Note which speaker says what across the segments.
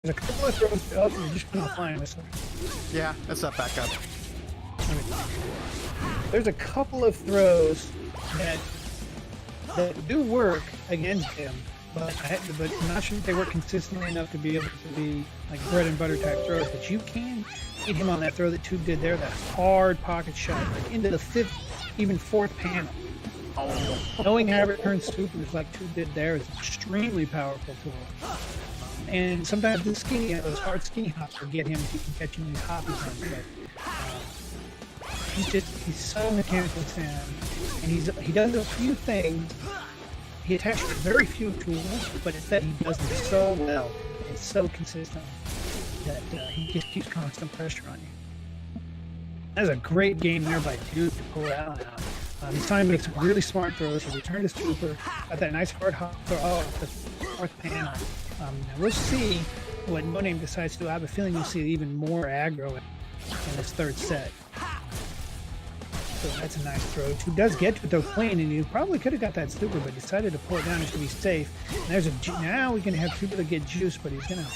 Speaker 1: There's a couple of throws. Oh, you're just going offline, Whistler.
Speaker 2: Yeah, that's not back up.
Speaker 1: There's a couple of throws that do work against him, but I'm not sure if they work consistently enough to be able to be like bread and butter type throws. But you can beat him on that throw that Tube did there, that hard pocket shot, like into the 5th, even 4th panel. Oh. Knowing how to return supers like Tube did there is an extremely powerful tool. And sometimes the skinny, those hard skinny hops will get him if you can catch him in these hoppies on. But he's so mechanically sound, and he does a few things. He attacks very few tools, but it's that he does them so well and so consistent that he just keeps constant pressure on you. That was a great game there by Duke to pull out. He's trying to make some really smart throws. He returned his trooper, got that nice hard hop throw off the 4th panel. Now we'll see what No Name decides to do. I have a feeling you'll see even more aggro in this 3rd set. So that's a nice throw. Tube does get to it though clean, and you probably could have got that super, but decided to pull it down just to be safe. And there's now we can have Tube to get juice, but he's gonna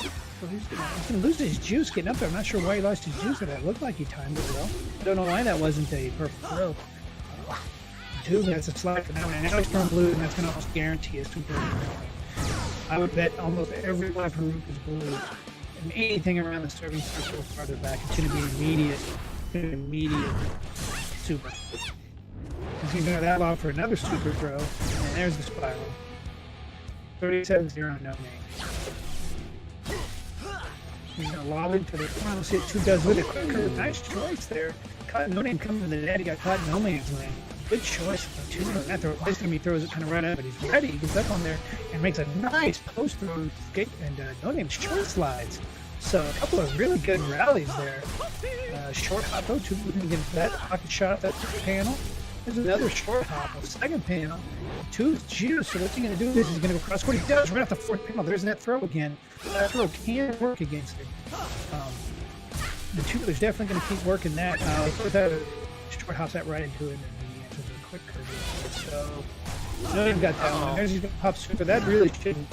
Speaker 1: lose his juice getting up there. I'm not sure why he lost his juice, but it looked like he timed it well. I don't know why that wasn't a perfect throw. Tube has a slide for now, and now he's throwing blue, and that's gonna almost guarantee his super. I would bet almost every one of Haruka is blue. And anything around the serving circle farther back, it's going to be immediate super. He's going to go that off for another super throw, and there's the spiral. 37-0 No Name. He's going to lob into the corner. Let's see what Tube does with it. Quicker, nice choice there. Caught No Name coming to the net. He got caught in No Man's land. Good choice from Tube. That throw, this time he throws it kind of right out, but he's ready. He gets up on there and makes a nice post throw, and No Name short slides. So a couple of really good rallies there. Short hop though, Tube can get that pocket shot, that 3rd panel. There's another short hop, a 2nd panel. Tube's juice. So what's he going to do? This is going to go cross court. He does right off the 4th panel. There's that throw again. That throw can work against it. The Tube's definitely going to keep working that. Short hops that right into it. Quick curve. So, no, you've got that one. There's he's going to pop super. That really shouldn't.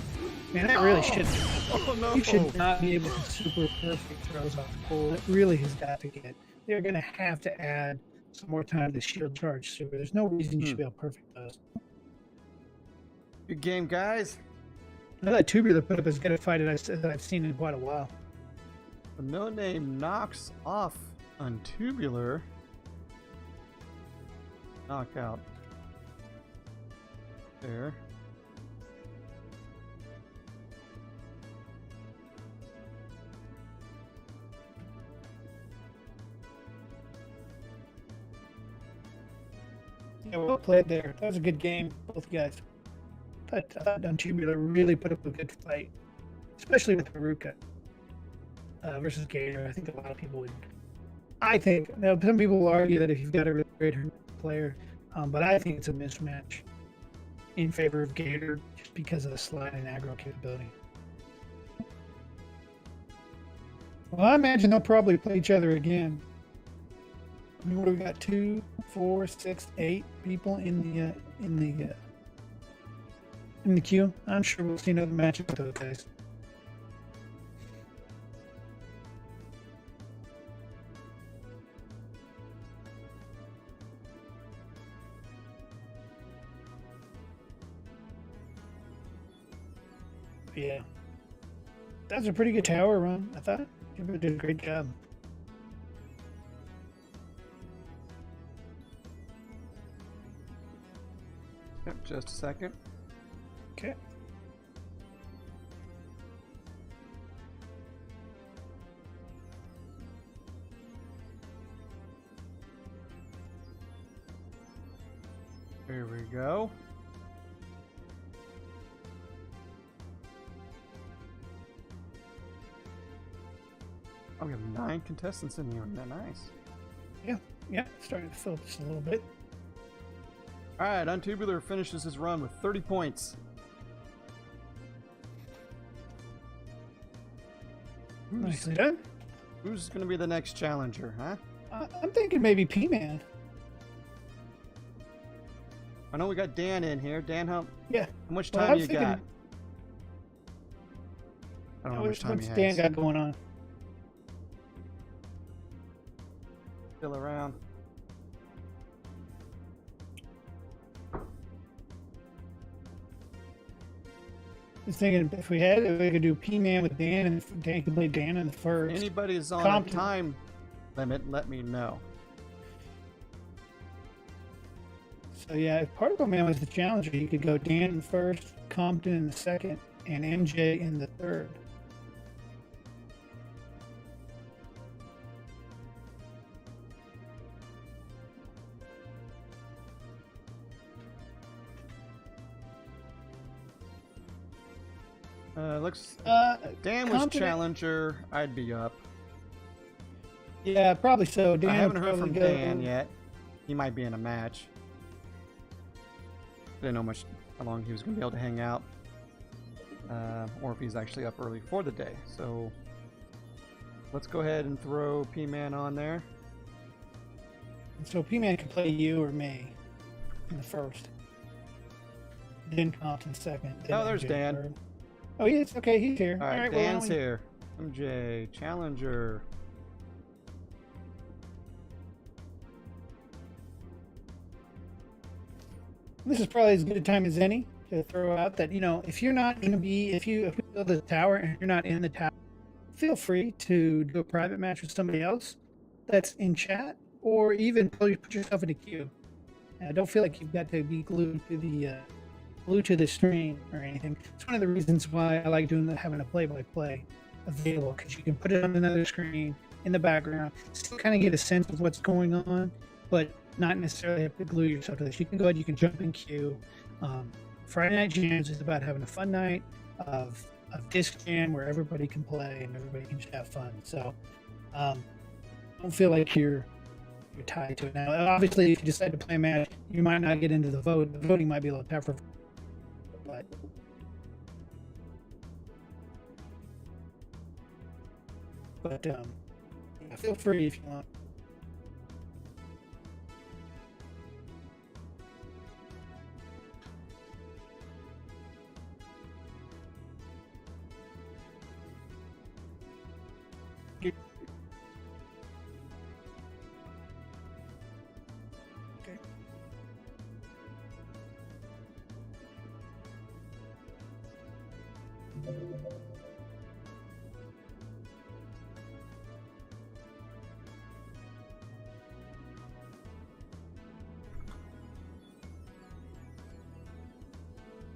Speaker 1: Man, that really shouldn't. Oh, no. You should not be able to super perfect throws off the pole. It really has got to get. They're going to have to add some more time to the shield charge super. There's no reason you should be able to perfect those.
Speaker 2: Good game, guys.
Speaker 1: Now that Tubular put up as good a fight as I've seen in quite a while.
Speaker 2: The No Name knocks off on Tubular. Knockout there.
Speaker 1: Yeah, well played there. That was a good game, both guys. I thought Tubular really put up a good fight, especially with Haruka versus Gator. I think a lot of people would. I think now some people will argue that if you've got a really great player, but I think it's a mismatch in favor of Gator just because of the slide and aggro capability. Well, I imagine they'll probably play each other again. I mean, what do we got? 2, 4, 6, 8 people in the queue. I'm sure we'll see another matchup with those guys. Yeah, that's a pretty good tower run. I thought you did a great job.
Speaker 2: Yep, just a second.
Speaker 1: Okay.
Speaker 2: There we go. Oh, we have 9 contestants in here. Nice.
Speaker 1: Yeah, starting to fill just a little bit.
Speaker 2: All right, Untubular finishes his run with 30 points.
Speaker 1: Nicely done.
Speaker 2: Who's going to be the next challenger, huh?
Speaker 1: I'm thinking maybe P-Man.
Speaker 2: I know we got Dan in here. Dan, how
Speaker 1: Yeah.
Speaker 2: much time do you got? I don't know how much time he
Speaker 1: What's Dan
Speaker 2: has.
Speaker 1: got going on?
Speaker 2: Still around.
Speaker 1: Just thinking if we could do P-Man with Dan, and Dan could play Dan in the first.
Speaker 2: Anybody's on
Speaker 1: Compton.
Speaker 2: a time limit, let me know.
Speaker 1: So yeah, if Particle Man was the challenger, you could go Dan in the first, Compton in the second, and MJ in the third.
Speaker 2: Looks Dan was
Speaker 1: Compton-
Speaker 2: challenger. I'd be up.
Speaker 1: Yeah, probably so. Dan
Speaker 2: I haven't
Speaker 1: would
Speaker 2: heard from
Speaker 1: probably go-
Speaker 2: Dan yet. He might be in a match. Didn't know how long he was going to be able to hang out, or if he's actually up early for the day. So let's go ahead and throw P-Man on there.
Speaker 1: So P-Man could play you or me in the first. Then Compton second. Then
Speaker 2: Oh, there's
Speaker 1: MJ
Speaker 2: Dan.
Speaker 1: third. Oh, he is? Okay, he's here.
Speaker 2: All right,
Speaker 1: well,
Speaker 2: Dan's
Speaker 1: why don't
Speaker 2: here. MJ, challenger.
Speaker 1: This is probably as good a time as any to throw out that, if you're not going to be, if we build the tower and you're not in the tower, feel free to do a private match with somebody else that's in chat, or even put yourself in a queue. Don't feel like you've got to be glued to the stream or anything. It's one of the reasons why I like having a play-by-play available, because you can put it on another screen in the background, still kind of get a sense of what's going on, but not necessarily have to glue yourself to this. You can go ahead, you can jump in queue. Friday Night Jams is about having a fun night of disc jam where everybody can play and everybody can just have fun. So don't feel like you're tied to it. Now, obviously, if you decide to play a match, you might not get into the vote. The voting might be a little tougher, but yeah, feel free if you want. Okay.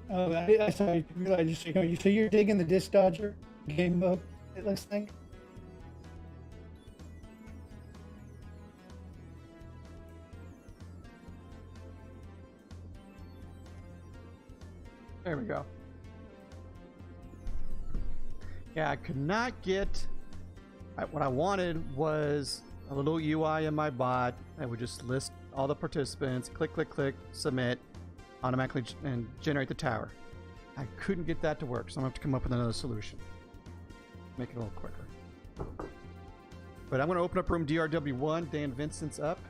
Speaker 1: Oh, I saw you realize so you're digging the disc dodger game mode, it looks like.
Speaker 2: There we go. Yeah, I could not get... what I wanted was a little UI in my bot that would just list all the participants, click, click, click, submit, automatically and generate the tower. I couldn't get that to work, so I'm going to have to come up with another solution. Make it a little quicker. But I'm going to open up room DRW1. Dan Vincent's up.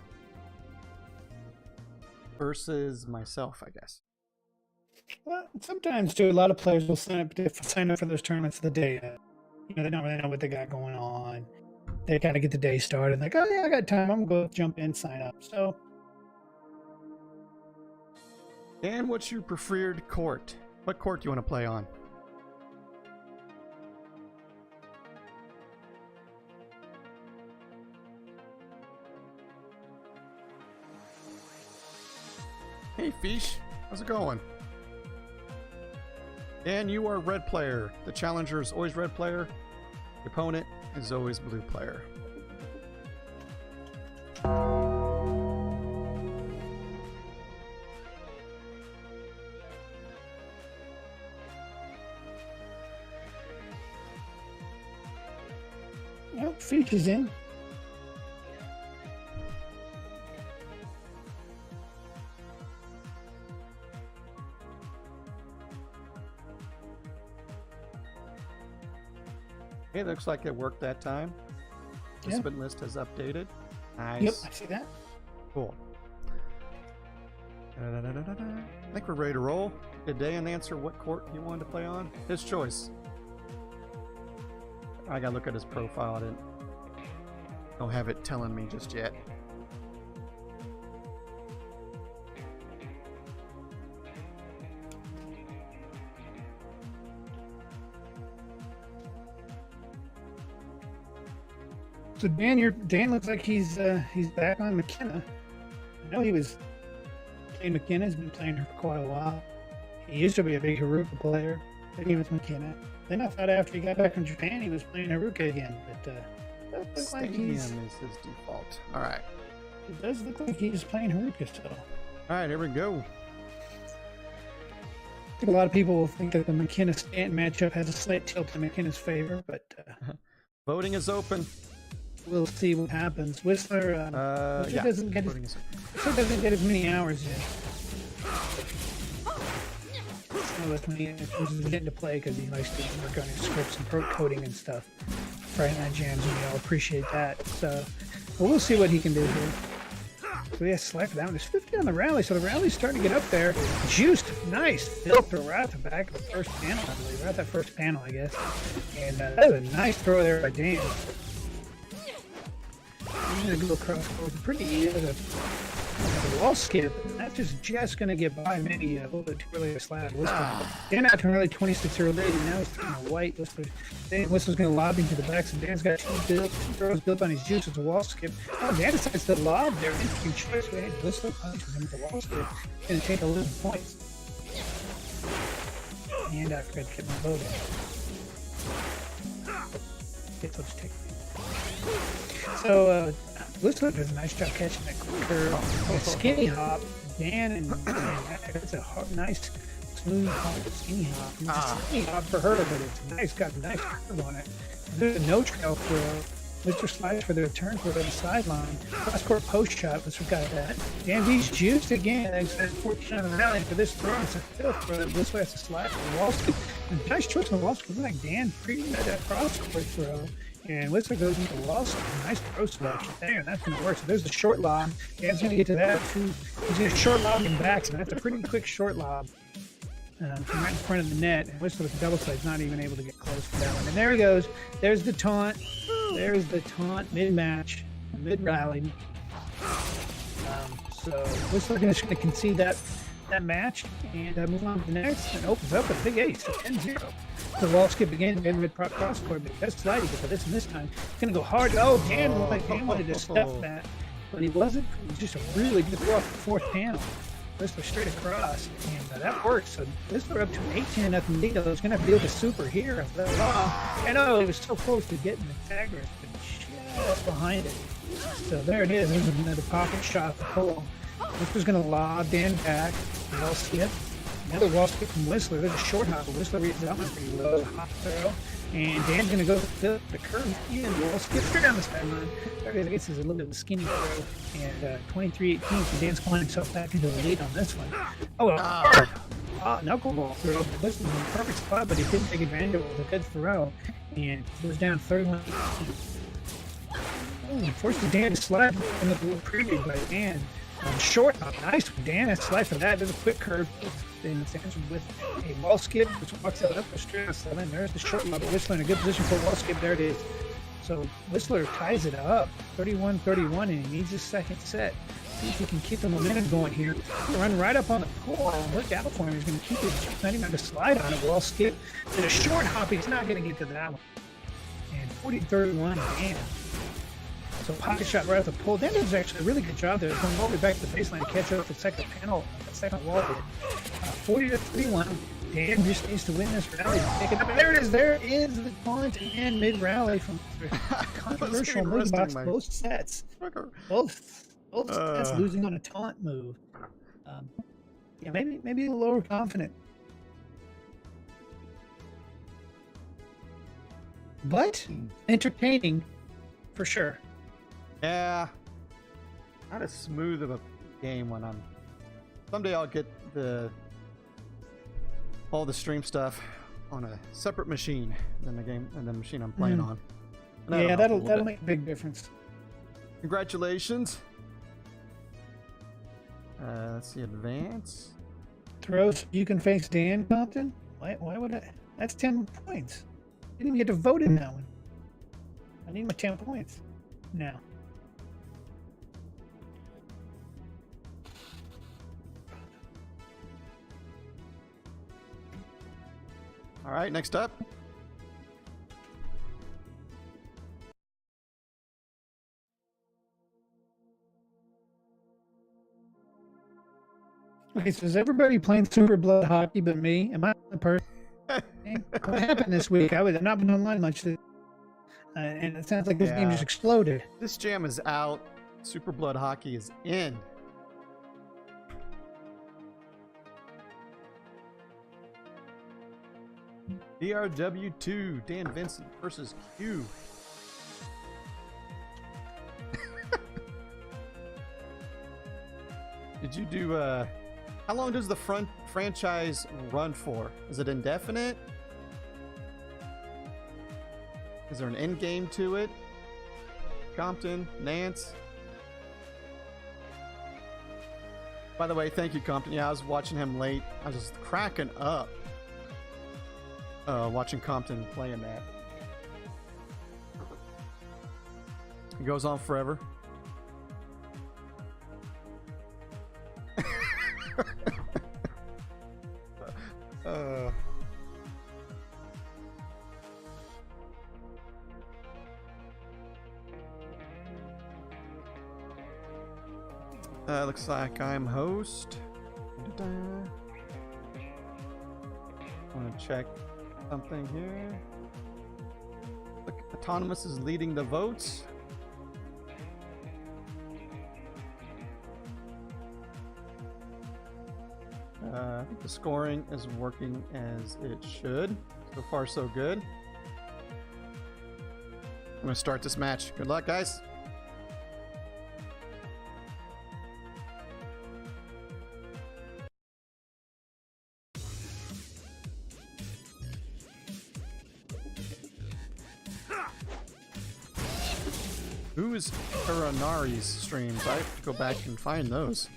Speaker 2: Versus myself, I guess.
Speaker 1: Well, sometimes too, a lot of players will sign up for those tournaments the day. They don't really know what they got going on. They kind of get the day started, like, oh yeah, I got time. I'm going to jump in, sign up. So,
Speaker 2: Dan, what's your preferred court? What court do you want to play on? Hey, Fish. How's it going? Dan, you are red player. The challenger is always red player. The opponent is always blue player.
Speaker 1: well, Feach is in.
Speaker 2: Okay, looks like it worked that time. The
Speaker 1: Yeah.
Speaker 2: spin list has updated. Nice.
Speaker 1: Yep, I see that.
Speaker 2: Cool. I think we're ready to roll. Did Dan answer what court he wanted to play on? His choice. I gotta look at his profile. Don't have it telling me just yet.
Speaker 1: So Dan looks like he's back on McKenna. I know he was playing McKenna. He's been playing her for quite a while. He used to be a big Haruka player, but he was McKenna. Then I thought after he got back from Japan, he was playing Haruka again. But looks like
Speaker 2: Stadium
Speaker 1: he's.
Speaker 2: is his default. All right.
Speaker 1: It does look like he's playing Haruka still.
Speaker 2: All right, here we go.
Speaker 1: I think a lot of people will think that the McKenna-Stanton matchup has a slight tilt in McKenna's favor, but
Speaker 2: Voting is open.
Speaker 1: we'll see what happens. Whistler,
Speaker 2: Yeah.
Speaker 1: doesn't get
Speaker 2: Voting is open.
Speaker 1: Whistler doesn't get as many hours in. So that's when he's getting to play because he likes to work on his scripts and coding and stuff. Friday Night Jams, and we all appreciate that. So, but we'll see what he can do here. So he has slide for that one. There's 50 on the rally, so the rally's starting to get up there. Juiced, nice. Filter right at the back of the first panel, I believe. Right at that first panel, I guess. And that was a nice throw there by Dan. He's going to go across. Pretty easy. The wall skip. That's just going to get by. Maybe a little bit too early to slide. Dan out to early 26 early, and now he's kind of white. Whistler's going to lob into the back, so Dan's got two throws built on his juice with a wall skip. Oh, Dan decides to lob there. Interesting choice. Whistler punches him with the wall skip. It's going to take 11 points. And I forgot to get my vote in. Guess I'll just take it. So, Whistler does a nice job catching that curve. A skinny hop. Dan and that's a nice, smooth hop, skinny hop. It's a skinny hop for her, but it's nice. Got a nice curve on it. There's a no trail throw. Whistler slides for the return for the sideline. Cross court post shot. Whistler got that. Dan V's juiced again. He's had 14 on the rally for this throw. It's a fifth throw that Whistler has to slide for the wall skip. And nice choice on the wall skip. Looks like Dan pre-read that cross court throw. And Whistler goes into the wall skip. Nice throw selection there. That's going to work. So there's the short lob. Dan's going to get to that too. He's going to short lob him back. So that's a pretty quick short lob. From right in front of the net. And Whistler with the double slide's not even able to get close to that one. And there he goes. There's the taunt. There's the taunt mid-match, mid-rally. So Whistler is going to concede that match and move on to the next and opens up a big ace, 10-0. The wall skip again, mid cross court, but that's sliding for this time. It's going to go hard. Oh, Dan wanted to stuff that, but he wasn't. It was just a really good throw off the fourth panel. Whistler straight across, and that works. So Whistler up to 18-0 lead. He's going to have to deal with the super here. And oh, he was so close to getting the tagger, but just behind it. So there it is. There's another pocket shot to pull. Whistler's going to lob Dan back. Wall skip. Another wall skip from Whistler. There's a short hop. Whistler reads that one pretty well. Hop throw. And Dan's going to go to the curve in. Wall skip straight down the sideline. I guess it's a little bit of a skinny throw. And 23-18. So Dan's climbing himself back into the lead on this one. Knuckleball throw. Whistler's in a perfect spot, but he didn't take advantage of it with a good throw. And goes down 31-18. Forces Dan to slide in the preview by Dan. Short hop, nice one, Dan. That's slide for that. There's a quick curve. And it's answered with a wall skip, which walks out up the straight seven. There's the short lob. Whistler in a good position for a wall skip. There it is. So Whistler ties it up, 31-31, and he needs his second set. See if he can keep the momentum going here. Run right up on the pole. Look out for him. He's going to keep it. He's not even going to slide on it. Wall skip. And a short hop. He's not going to get to that one. And 40-31, Dan. So pocket shot right off the pole. Dan does actually a really good job there. Going all the way back to the baseline to catch up the second panel, the second wall hit. 40-31. Dan just needs to win this rally to take it up. And there it is. There is the taunt and mid-rally from controversial move box. Both sets. Both sets losing on a taunt move. Yeah, maybe a little lower confident. But entertaining for sure.
Speaker 2: Yeah, not as smooth of a game when I'm. Someday I'll get all the stream stuff on a separate machine than the machine I'm playing on.
Speaker 1: Yeah, that'll make a big difference.
Speaker 2: Congratulations. Let's see, advance.
Speaker 1: Throws. You can face Dan Compton. Why would I? That's 10 points. Didn't even get to vote in that one. need my 10 points now.
Speaker 2: All right, next up.
Speaker 1: Okay, so is everybody playing Super Blood Hockey but me? Am I the person? What happened this week? I've not been online much, and it sounds like this game just exploded.
Speaker 2: This jam is out. Super Blood Hockey is in. DrW2, Dan Vincent versus Q. Did you do, how long does the franchise run for? Is it indefinite? Is there an end game to it? Compton, Nance? By the way, thank you, Compton. Yeah, I was watching him late. I was just cracking up. Watching Compton playing that. It goes on forever. Looks like I'm host. I want to check something here. Look, Autonomous is leading the votes. I think the scoring is working as it should. So far, so good. I'm going to start this match. Good luck, guys. Who is Haranari's streams? I have to go back and find those.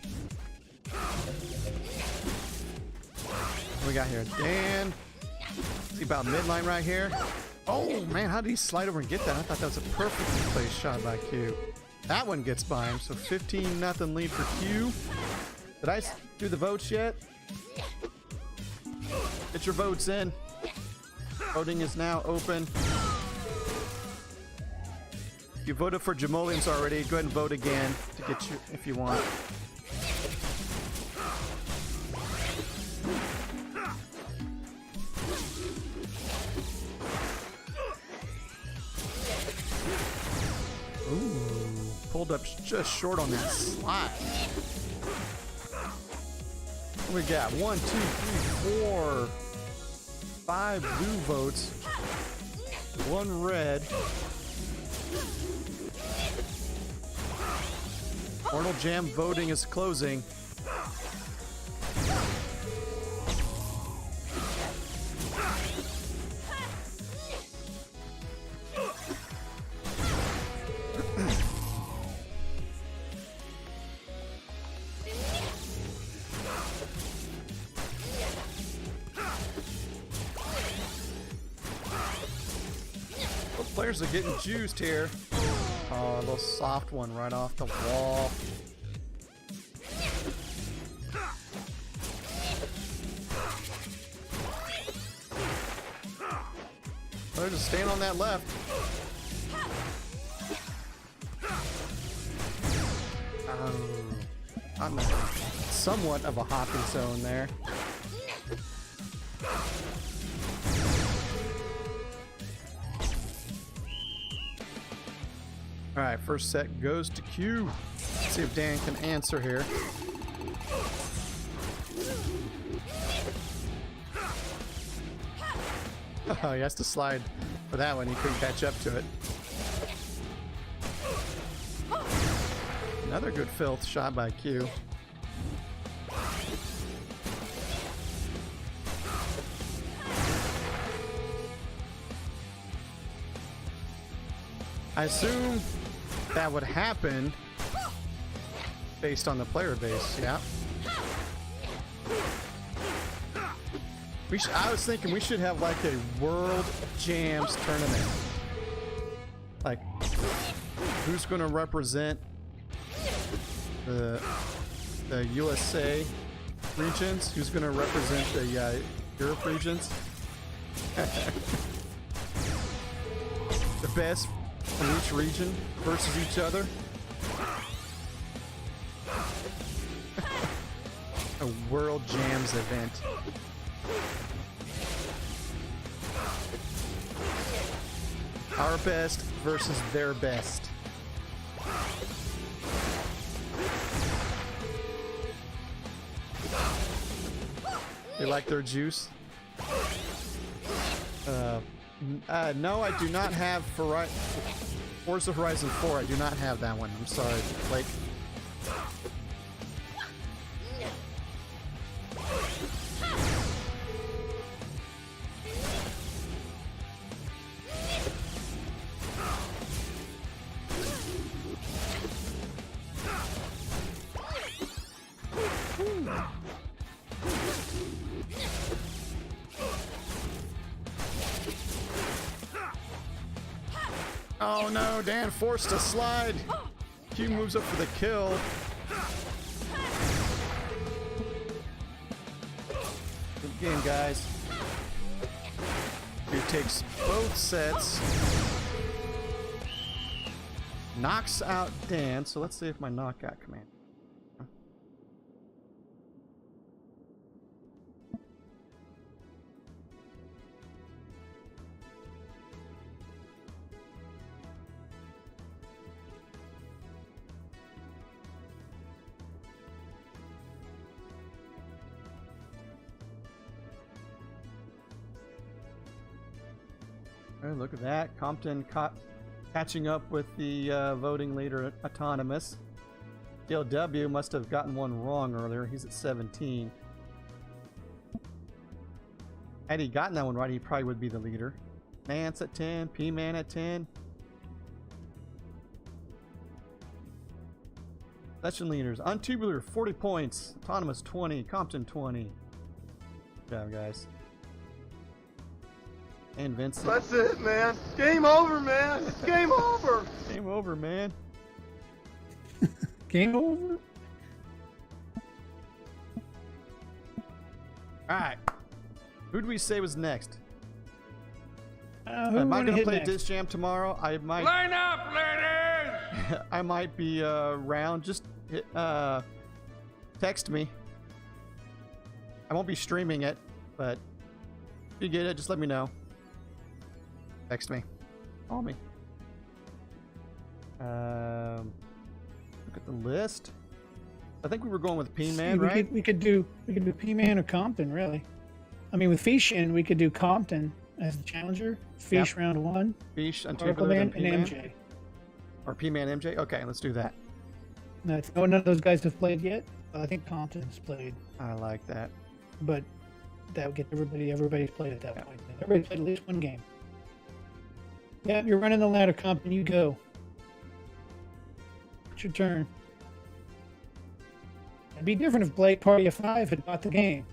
Speaker 2: What we got here? Dan. See about midline right here. Oh man, how did he slide over and get that? I thought that was a perfectly placed shot by Q. That one gets by him, so 15-0 lead for Q. Did I do the votes yet? Get your votes in. Voting is now open. You voted for Jamolians already. Go ahead and vote again to get you if you want. Ooh, pulled up just short on that slide. What we got? 1, 2, 3, 4, 5 blue votes, 1 red. Portal Jam voting is closing. Both players are getting juiced here. Oh, a little soft one right off the wall. They're just staying on that left. I'm in somewhat of a hopping zone there. All right, first set goes to Q. Let's see if Dan can answer here. Oh, he has to slide for that one. He couldn't catch up to it. Another good filth shot by Q. I assume that would happen based on the player base, yeah. I was thinking we should have like a World Jams tournament. Like, who's going to represent the USA regions? Who's going to represent the Europe regions? The best from each region versus each other. A World Jams event. Our best versus their best. They like their juice? No, I do not have Forza Horizon 4. I do not have that one. I'm sorry, Blake. Oh no, Dan forced a slide. Q moves up for the kill. Good game, guys. Q takes both sets. Knocks out Dan, so let's see if my knockout command. Oh, look at that. Compton catching up with the voting leader Autonomous. DLW must have gotten one wrong earlier. He's at 17. Had he gotten that one right, he probably would be the leader. Nance at 10. P-Man at 10. Session leaders. Untubular, 40 points. Autonomous, 20. Compton, 20. Good job, guys. And Vincent.
Speaker 3: That's it, man. Game over, man. It's game over.
Speaker 2: Game over, man.
Speaker 1: Game over?
Speaker 2: Alright. Who do we say was next?
Speaker 1: Who
Speaker 2: Am I
Speaker 1: wanna
Speaker 2: going to
Speaker 1: hit
Speaker 2: play
Speaker 1: next?
Speaker 2: Disc Jam tomorrow? I might.
Speaker 3: Line up, ladies.
Speaker 2: I might be around. Just text me. I won't be streaming it, but if you get it, just let me know. Text me. Call me. Look at the list. I think we were going with P-Man, right?
Speaker 1: We could do P-Man or Compton, really. I mean, with Fishin, we could do Compton as the challenger. Fish round 1.
Speaker 2: Fish,
Speaker 1: Oracle
Speaker 2: Untubular,
Speaker 1: Man,
Speaker 2: then
Speaker 1: and
Speaker 2: P-Man.
Speaker 1: MJ.
Speaker 2: Or P-Man, MJ? Okay, let's do that.
Speaker 1: None of those guys have played yet. I think Compton's played,
Speaker 2: I like that.
Speaker 1: but that would get everybody's played at that point. Everybody's played at least one game. Yeah, you're running the ladder, Compton. You go. It's your turn. It'd be different if Blake Party of 5 had bought the game.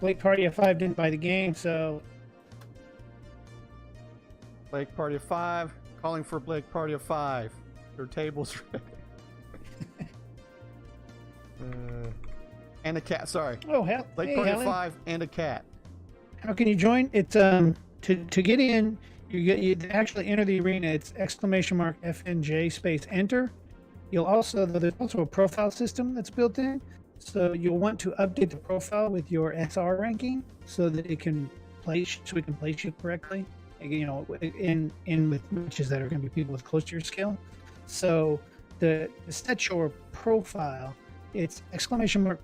Speaker 1: Blake Party of 5 didn't buy the game, so
Speaker 2: Blake Party of 5. Calling for Blake Party of 5. Their table's ready. And a cat, sorry.
Speaker 1: oh hell,
Speaker 2: Blake
Speaker 1: hey,
Speaker 2: Party of
Speaker 1: Hallie.
Speaker 2: 5 and a cat.
Speaker 1: How can you join? It's to get in, you actually enter the arena. It's !FNJ space enter. You'll also there's also a profile system that's built in, so you'll want to update the profile with your SR ranking so that it can place you correctly. You know, in with matches that are going to be people with close to your skill. So to set your profile, it's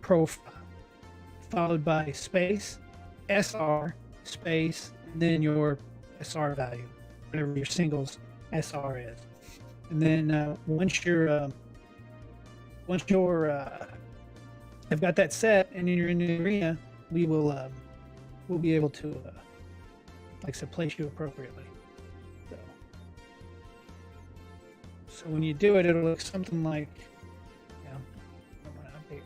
Speaker 1: !profile followed by space SR space and then your SR value, whatever your singles SR is. And then once you're have got that set and you're in the arena, we'll be able to like I said, place you appropriately. So when you do it, it'll look something like,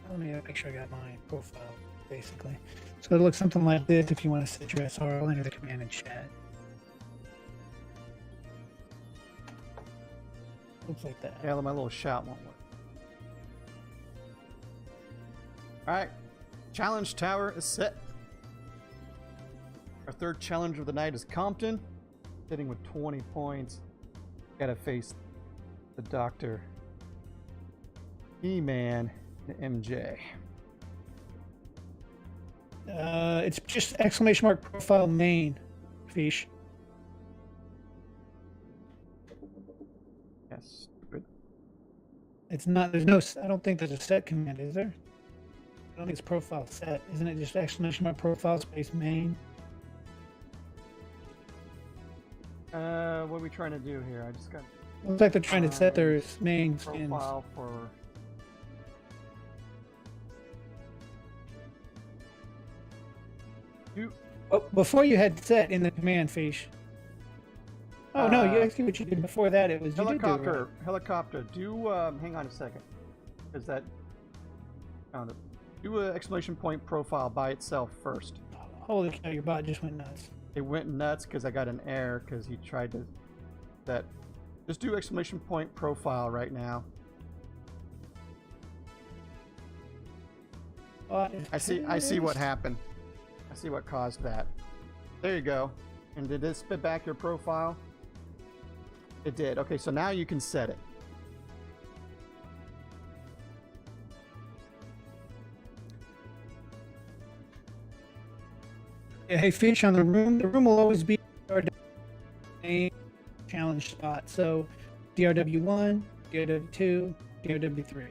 Speaker 1: let me make sure I got my profile basically. So it'll look something like this. If you want to set your SR, I'll enter the command in chat. Looks like that.
Speaker 2: Yeah, my little shout won't work. Alright. Challenge tower is set. Our third challenge of the night is Compton. Sitting with 20 points. Gotta face the Doctor, E-Man, and MJ.
Speaker 1: It's just exclamation mark profile main, Fish.
Speaker 2: Yes, good.
Speaker 1: It's not, there's no, I don't think there's a set command, is there? I don't think it's profile set. Isn't it just exclamation mark profile space main?
Speaker 2: What are we trying to do here? I just got
Speaker 1: Looks like they're trying to set their main skins.
Speaker 2: profile for.
Speaker 1: Oh, before you had set in the command, Fish. Oh no, you actually what you did before that. It was you did do it
Speaker 2: Helicopter.
Speaker 1: right.
Speaker 2: Helicopter. Do hang on a second. Is that found it? Do an exclamation point profile by itself first.
Speaker 1: Holy cow, your bot just went nuts.
Speaker 2: It went nuts because I got an error because he tried to. That. Just do exclamation point profile right now. I see what happened. I see what caused that. There you go. And did it spit back your profile? It did. Okay, so now you can set it.
Speaker 1: Yeah, hey, Fish, on the room will always be our main challenge spot. So DRW1, DRW2, DRW3.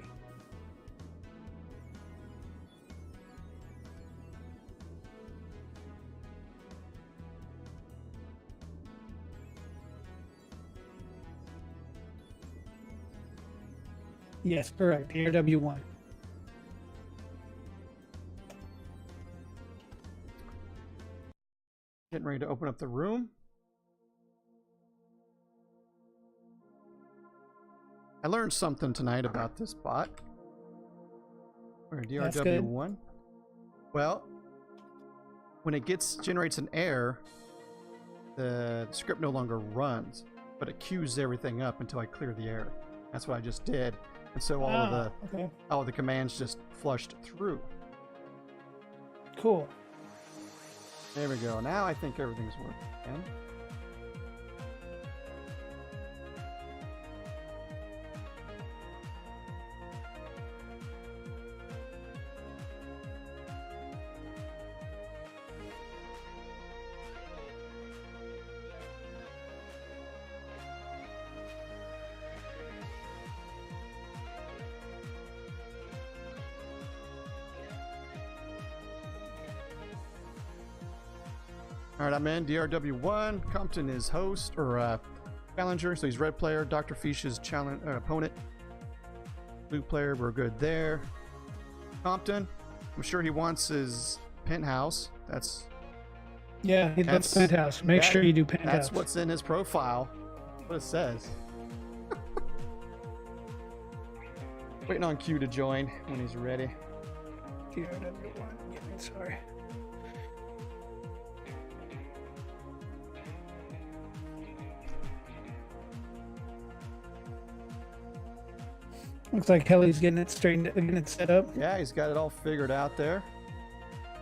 Speaker 1: Yes, correct. DRW1.
Speaker 2: Getting ready to open up the room. I learned something tonight about this bot. Or DRW1. Well, when it generates an error, the script no longer runs, but it queues everything up until I clear the error. That's what I just did. And so all of the commands just flushed through.
Speaker 1: Cool.
Speaker 2: There we go. Now I think everything's working again. Alright, I'm in DRW1. Compton is host, or challenger, so he's red player. Dr. Fish is opponent. Blue player, we're good there. Compton, I'm sure he wants his penthouse. That's
Speaker 1: penthouse. Make sure you do penthouse.
Speaker 2: That's what's in his profile. What it says. Waiting on Q to join when he's ready.
Speaker 1: DRW1. Sorry. Looks like Kelly's getting it straightened, getting it set up.
Speaker 2: Yeah, he's got it all figured out there.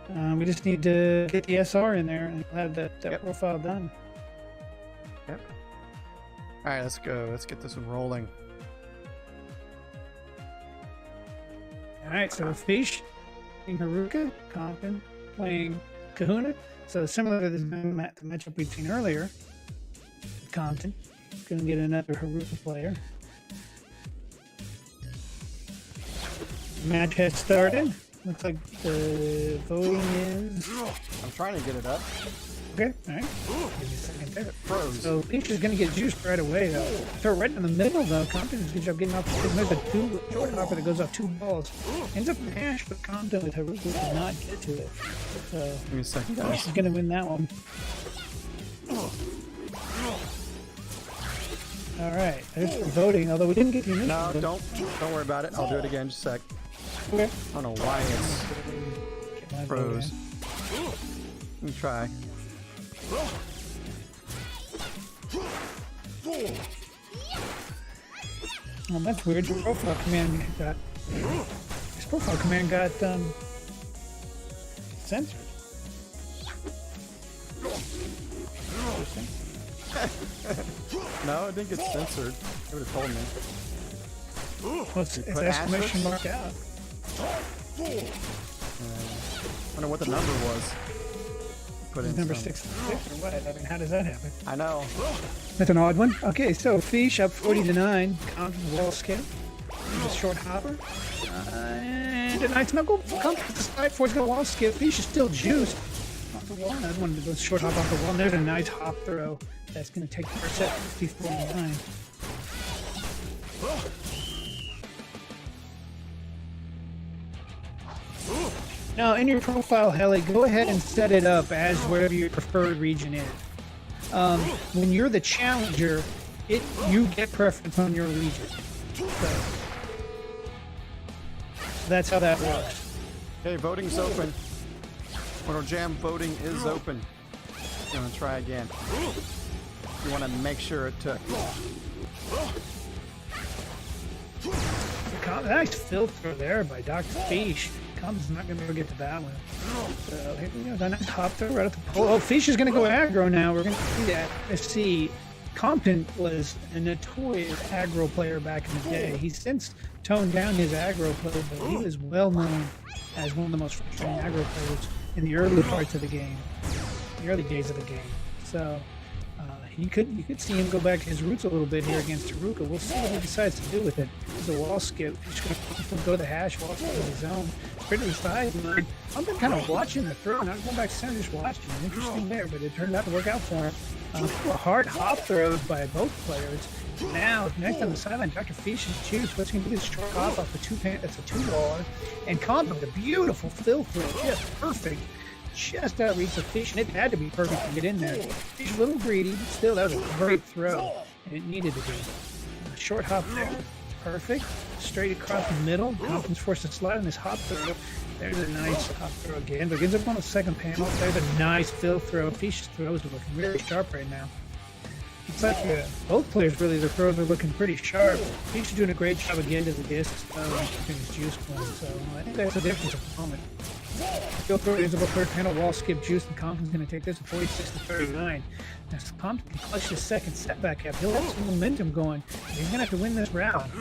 Speaker 1: We just need to get the SR in there and have that profile done.
Speaker 2: Yep. All right, let's go. Let's get this one rolling.
Speaker 1: All right, so Fish playing Haruka, Compton playing Kahuna. So similar to the matchup we'd seen earlier, Compton gonna get another Haruka player. Match has started. Looks like the voting is.
Speaker 2: I'm trying to get it up.
Speaker 1: Okay, all right. Give me a second there.
Speaker 2: It froze.
Speaker 1: So Leech is going to get juiced right away, though. Throw right in the middle, though. Compton does a good job getting off the there's a short hopper that goes off 2 balls. Ends up mashed, but Compton with Haruka did not get to it. So
Speaker 2: Give me a second,
Speaker 1: Leech
Speaker 2: guys.
Speaker 1: is going to win that one. All right, there's the voting. Although we didn't get the initial.
Speaker 2: No,
Speaker 1: vote.
Speaker 2: don't worry about it. I'll do it again. Just a sec.
Speaker 1: Okay.
Speaker 2: I don't know why it's
Speaker 1: Get my vote
Speaker 2: froze.
Speaker 1: in.
Speaker 2: Let me try.
Speaker 1: Well, that's weird. Your profile command got. His profile command got censored.
Speaker 2: No, it didn't get censored. They would have told me.
Speaker 1: Well, it's
Speaker 2: put
Speaker 1: exclamation mark out.
Speaker 2: I wonder what the number was. Put in
Speaker 1: Number
Speaker 2: some-
Speaker 1: 66 or what? I mean, how does that happen?
Speaker 2: I know.
Speaker 1: That's an odd one. Okay, so Fish up 40-9. Compton wall skip. A short hopper. And a nice knuckle. Compton to the side before he's got a wall skip. Fish is still juiced. Off the wall. Another one of those short hop off the wall. And there's a nice hop throw. That's going to take the first set 50-49. Now, in your profile, Heli, go ahead and set it up as wherever your preferred region is. When you're the challenger, you get preference on your region. So that's how that works.
Speaker 2: Okay, voting's open. Mortal Jam voting is open. I'm gonna try again. You want to make sure it took.
Speaker 1: Nice filter there by Dr. Fish. Compton's not going to be able to get to that one. So here we go. That nice hop throw right at the pole. Oh, Fish is going to go aggro now. We're going to see that. Let's see. Compton was a notorious aggro player back in the day. He's since toned down his aggro play, but he was well known as one of the most frustrating aggro players in the early parts of the game, the early days of the game. So you could see him go back to his roots a little bit here against Taruka. We'll see what he decides to do with it. It's a wall skip. He's going to go to the hash, wall skip with his own. Straight to the sideline. I've been kind of watching the throw, not going back to center, just watching. Interesting there, but it turned out to work out for him. Hard hop throws by both players. Now, next on the sideline, Dr. Fish is juice. What's going to do is short hop off the that's a two-waller. And Compton with a beautiful fill throw, just perfect. Just outreach the Fish, and it had to be perfect to get in there. Fish a little greedy, but still, that was a great throw, and it needed to be. Short hop there, perfect. Straight across the middle. Compton's forced to slide on this hop throw. There's a nice hop throw again, but ends up on the second panel. There's a nice fill throw. Fish's throws are looking really sharp right now. It's like both players, really, their throws are looking pretty sharp. Fish is doing a great job again to the discs, keeping his juice going, so I think that's the difference at the moment. Fill throw is up a third panel, wall skip juice, and Compton's going to take this at 46-39. Now, Compton can clutch his second setback up. He'll have some momentum going. He's going to have to win this round.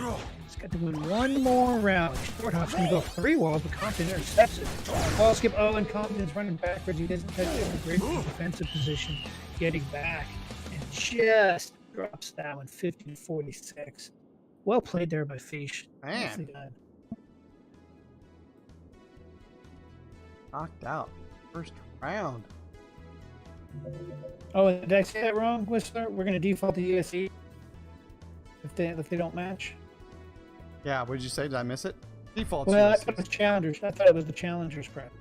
Speaker 1: He's got to win one more round. Short hop's going to go 3 walls, but Compton intercepts it. Wall skip, and Compton's running backwards. He doesn't touch it in a great defensive position, getting back, and just drops that one 50-46. Well played there by Fish.
Speaker 2: Man. Knocked out. First round.
Speaker 1: Oh, did I say that wrong, Whistler? We're going to default to USE if they don't match.
Speaker 2: Yeah, what did you say? Did I miss it? Default.
Speaker 1: Well, I
Speaker 2: USC.
Speaker 1: thought it was challengers. I thought it was the challengers prep.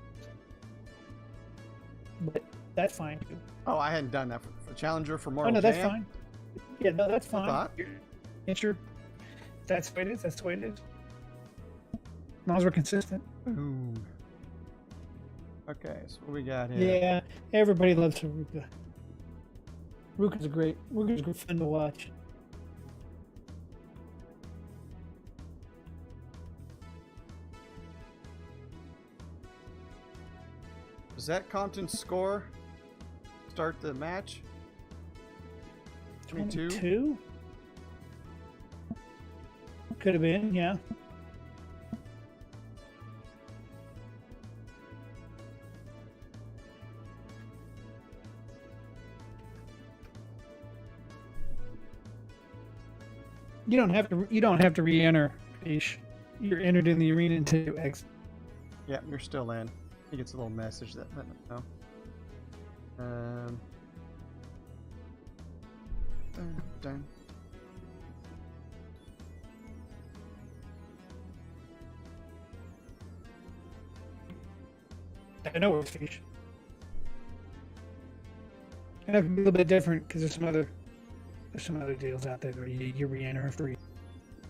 Speaker 1: But that's fine too.
Speaker 2: Oh, I hadn't done that for Challenger for
Speaker 1: Oh
Speaker 2: Mortal
Speaker 1: no, that's
Speaker 2: Jam.
Speaker 1: fine. Yeah, no, that's fine.
Speaker 2: thought.
Speaker 1: It's your. That's the way it is. That's the way it is. As long as we're consistent.
Speaker 2: Ooh. Okay, so what we got here?
Speaker 1: Yeah, everybody loves Haruka. Haruka's a great fun to watch.
Speaker 2: Does that Compton's score start the match? 22?
Speaker 1: 22? Could have been, yeah. You don't have to re-enter, Fish. You're entered in the arena into X.
Speaker 2: Yeah, you're still in. He gets a little message that let me know. Done.
Speaker 1: I know it's Fish. And that can be a little bit different because there's some other deals out there where you re-enter free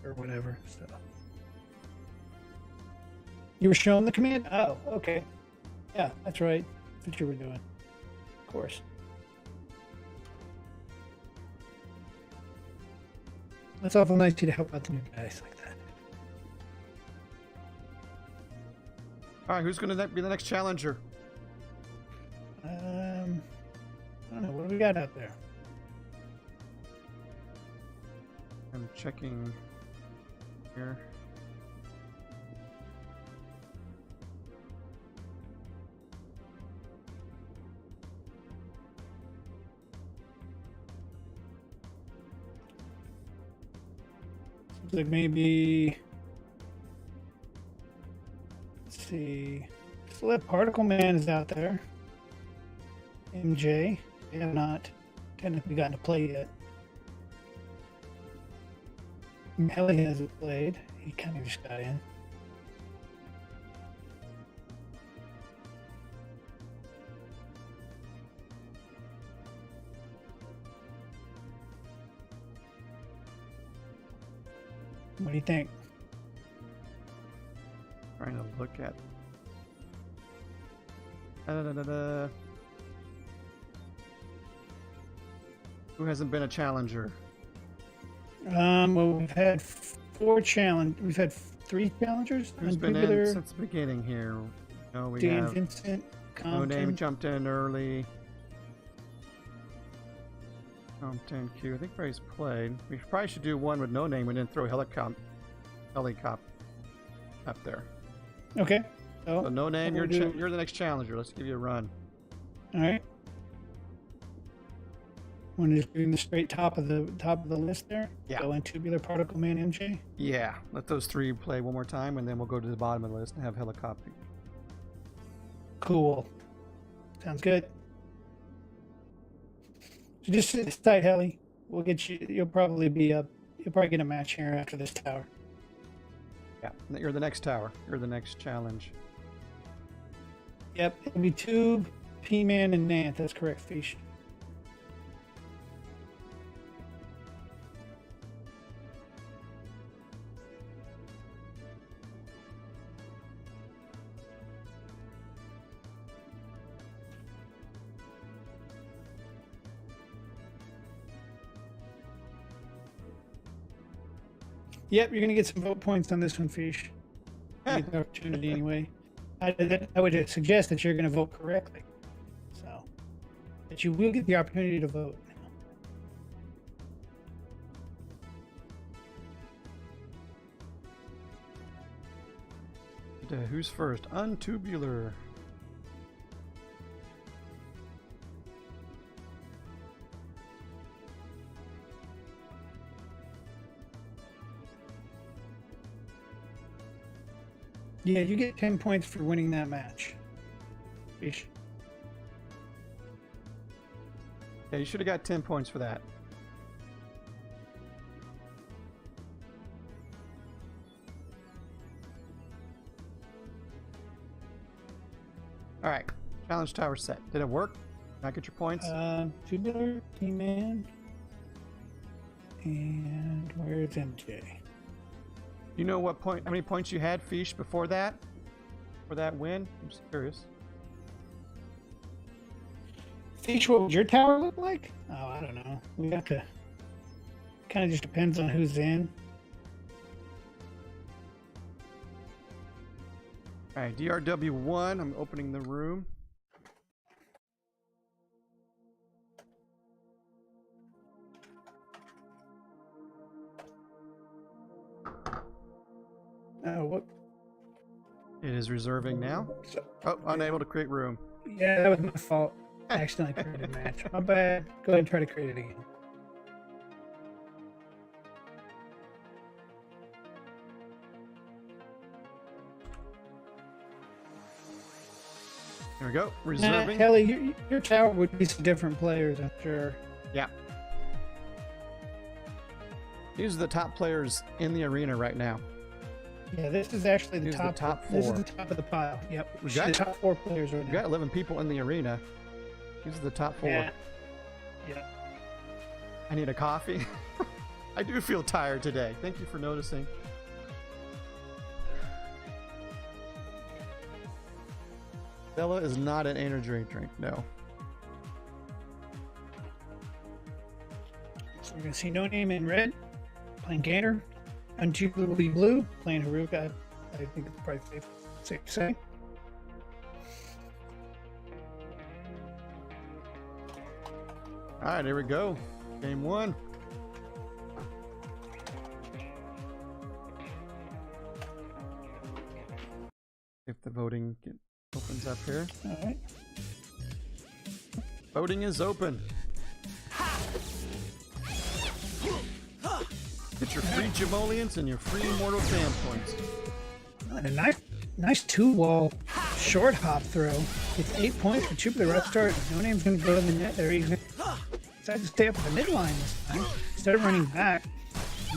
Speaker 1: or whatever. So you were showing the command? Oh, okay. Yeah, that's right. That's what you were doing. Of course. That's awful nice of you to help out the new guys like that.
Speaker 2: All right, who's going to be the next challenger?
Speaker 1: I don't know. What do we got out there?
Speaker 2: I'm checking here.
Speaker 1: Seems like maybe. Let's see. Slip Particle Man is out there. MJ. They have not technically gotten to play yet. Melly hasn't played. He kind of just got in. What do you think?
Speaker 2: Trying to look at. Da-da-da-da-da. Who hasn't been a challenger?
Speaker 1: Well, we've had We've had 3 challengers.
Speaker 2: Who's been in since the beginning here? No, we
Speaker 1: Dan
Speaker 2: have.
Speaker 1: Vincent,
Speaker 2: No
Speaker 1: Compton.
Speaker 2: Name jumped in early. Compton Q. I think Ray's played. We probably should do one with No Name and then throw helicopter up there.
Speaker 1: Okay.
Speaker 2: So No Name,
Speaker 1: we'll
Speaker 2: you're the next challenger. Let's give you a run.
Speaker 1: All right. Want to just do the straight top of the list there?
Speaker 2: Yeah.
Speaker 1: Go in Tubular Particle Man MJ.
Speaker 2: Yeah. Let those 3 play one more time, and then we'll go to the bottom of the list and have helicopter.
Speaker 1: Cool. Sounds good. So just sit tight, Helly. We'll get you. You'll probably get a match here after this tower.
Speaker 2: Yeah. You're the next tower. You're the next challenge.
Speaker 1: Yep. It'll be Tube, P-Man, and Nant. That's correct, Fish. Yep, you're gonna get some vote points on this one, Fish. You get the opportunity anyway. I would suggest that you're gonna vote correctly, so that you will get the opportunity to vote.
Speaker 2: Who's first? Untubular.
Speaker 1: Yeah, you get 10 points for winning that match. Fish.
Speaker 2: Yeah, you should have got 10 points for that. All right, challenge tower set. Did it work? Can I get your points?
Speaker 1: Tubular, T-Man, and where's MJ?
Speaker 2: You know what point? How many points you had, Fish, before that? For that win? I'm just curious.
Speaker 1: Fish, what would your tower look like? Oh, I don't know. We have to. Kind of just depends on who's in.
Speaker 2: All right, DrW1. I'm opening the room.
Speaker 1: What?
Speaker 2: It is reserving now.
Speaker 1: So,
Speaker 2: Oh, unable to create room.
Speaker 1: yeah, that was my fault. I accidentally created a match. My bad. Go ahead and try to create it again.
Speaker 2: There we go.
Speaker 1: Nah,
Speaker 2: Reserving.
Speaker 1: Kelly, your tower would be some different players, I'm sure.
Speaker 2: Yeah. These are the top players in the arena right now.
Speaker 1: Yeah, this is actually the
Speaker 2: These are
Speaker 1: top.
Speaker 2: the top
Speaker 1: This is
Speaker 2: 4.
Speaker 1: the top of the pile. Yep.
Speaker 2: We
Speaker 1: The
Speaker 2: got-
Speaker 1: top 4 players right
Speaker 2: We
Speaker 1: now.
Speaker 2: got 11 people in the arena. These are the top 4.
Speaker 1: Yeah. Yeah.
Speaker 2: I need a coffee. I do feel tired today. Thank you for noticing. Bella is not an energy drink, no.
Speaker 1: So we're gonna see No Name in red, playing Gator. Untubularly Blue, playing Haruka. I think it's probably safe to say.
Speaker 2: All right, here we go. Game 1. If the voting opens up here.
Speaker 1: All right.
Speaker 2: Voting is open. Get your free Jamolians and your free Immortal Jam points.
Speaker 1: And a nice two-wall short hop throw. It's 8 points for Tubular Rough Start. No name's going to go in the net there. He's going to decide to stay up at the midline this time. Instead of running back,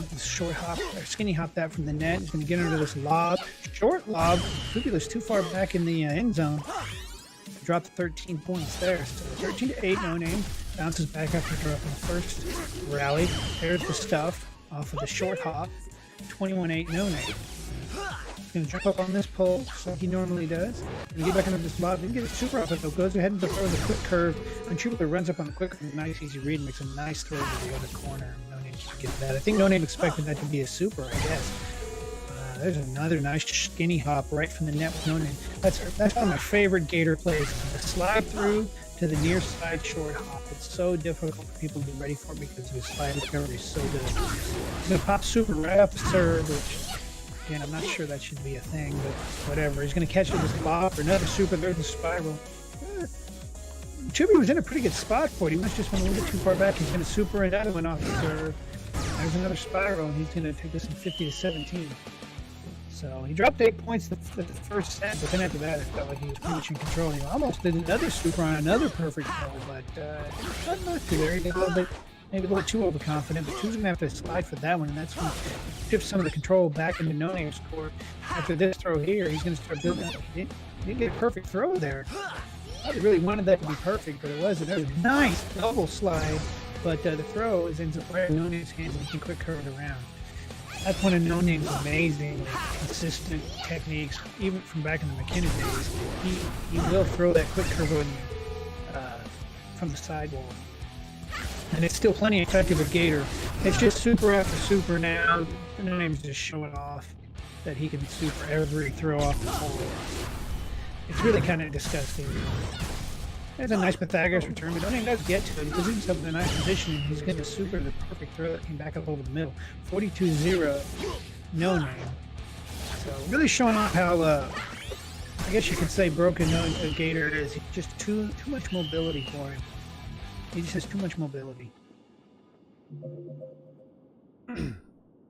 Speaker 1: this short hop, or skinny hop that from the net. He's going to get under this lob. Short lob. Tubular's too far back in the end zone. Dropped 13 points there. So 13 to 8, No Name. Bounces back after dropping the first rally. There's the stuff off of the short hop. 21-8, No Name. He's going to jump up on this pole, just like he normally does. And get back into this lob. Didn't get it super off it, though. Goes ahead and throws a quick curve. And Tubular runs up on the quick curve. Nice, easy read. Makes a nice throw to the other corner. No Name should get that. I think No Name expected that to be a super, I guess. There's another nice skinny hop right from the net with No Name. That's one of my favorite Gator plays. The slide through to the near side short hop. It's so difficult for people to be ready for because his slide recovery is so good. He's going to pop super right off the serve, which, again, I'm not sure that should be a thing, but whatever. He's going to catch it with this lob for another super. There's the spiral. Chuby was in a pretty good spot for it. He must just been a little bit too far back. He's going to super another one off the serve. There's another spiral, and he's going to take this in 50 to 17. So he dropped 8 points the first set, but then after that, it felt like he was pretty much in control. He almost did another super on another perfect throw, but not enough to there. He got a little bit, maybe a little too overconfident, but Tu's going to have to slide for that one, and that's going to shift some of the control back into No Name's court. After this throw here, he's going to start building up. He didn't get a perfect throw there. I really wanted that to be perfect, but it wasn't. That was a nice double slide, but the throw ends up right in No Name's hands, and he can quick curve it around. That's one of No Name's amazing, consistent techniques, even from back in the McKinnon days. He will throw that quick curve on you from the sidewall. And it's still plenty effective with Gator. It's just super after super now. No Name's just showing off that he can super every throw off the pole. It's really kind of disgusting. There's a nice Pythagoras return, but No Name does get to it. He puts himself in a nice position, and he's going to super the perfect throw that came back up over the middle. 42-0, No Name. So really showing off how, I guess you could say broken Gator is. Just too much mobility for him. He just has too much mobility.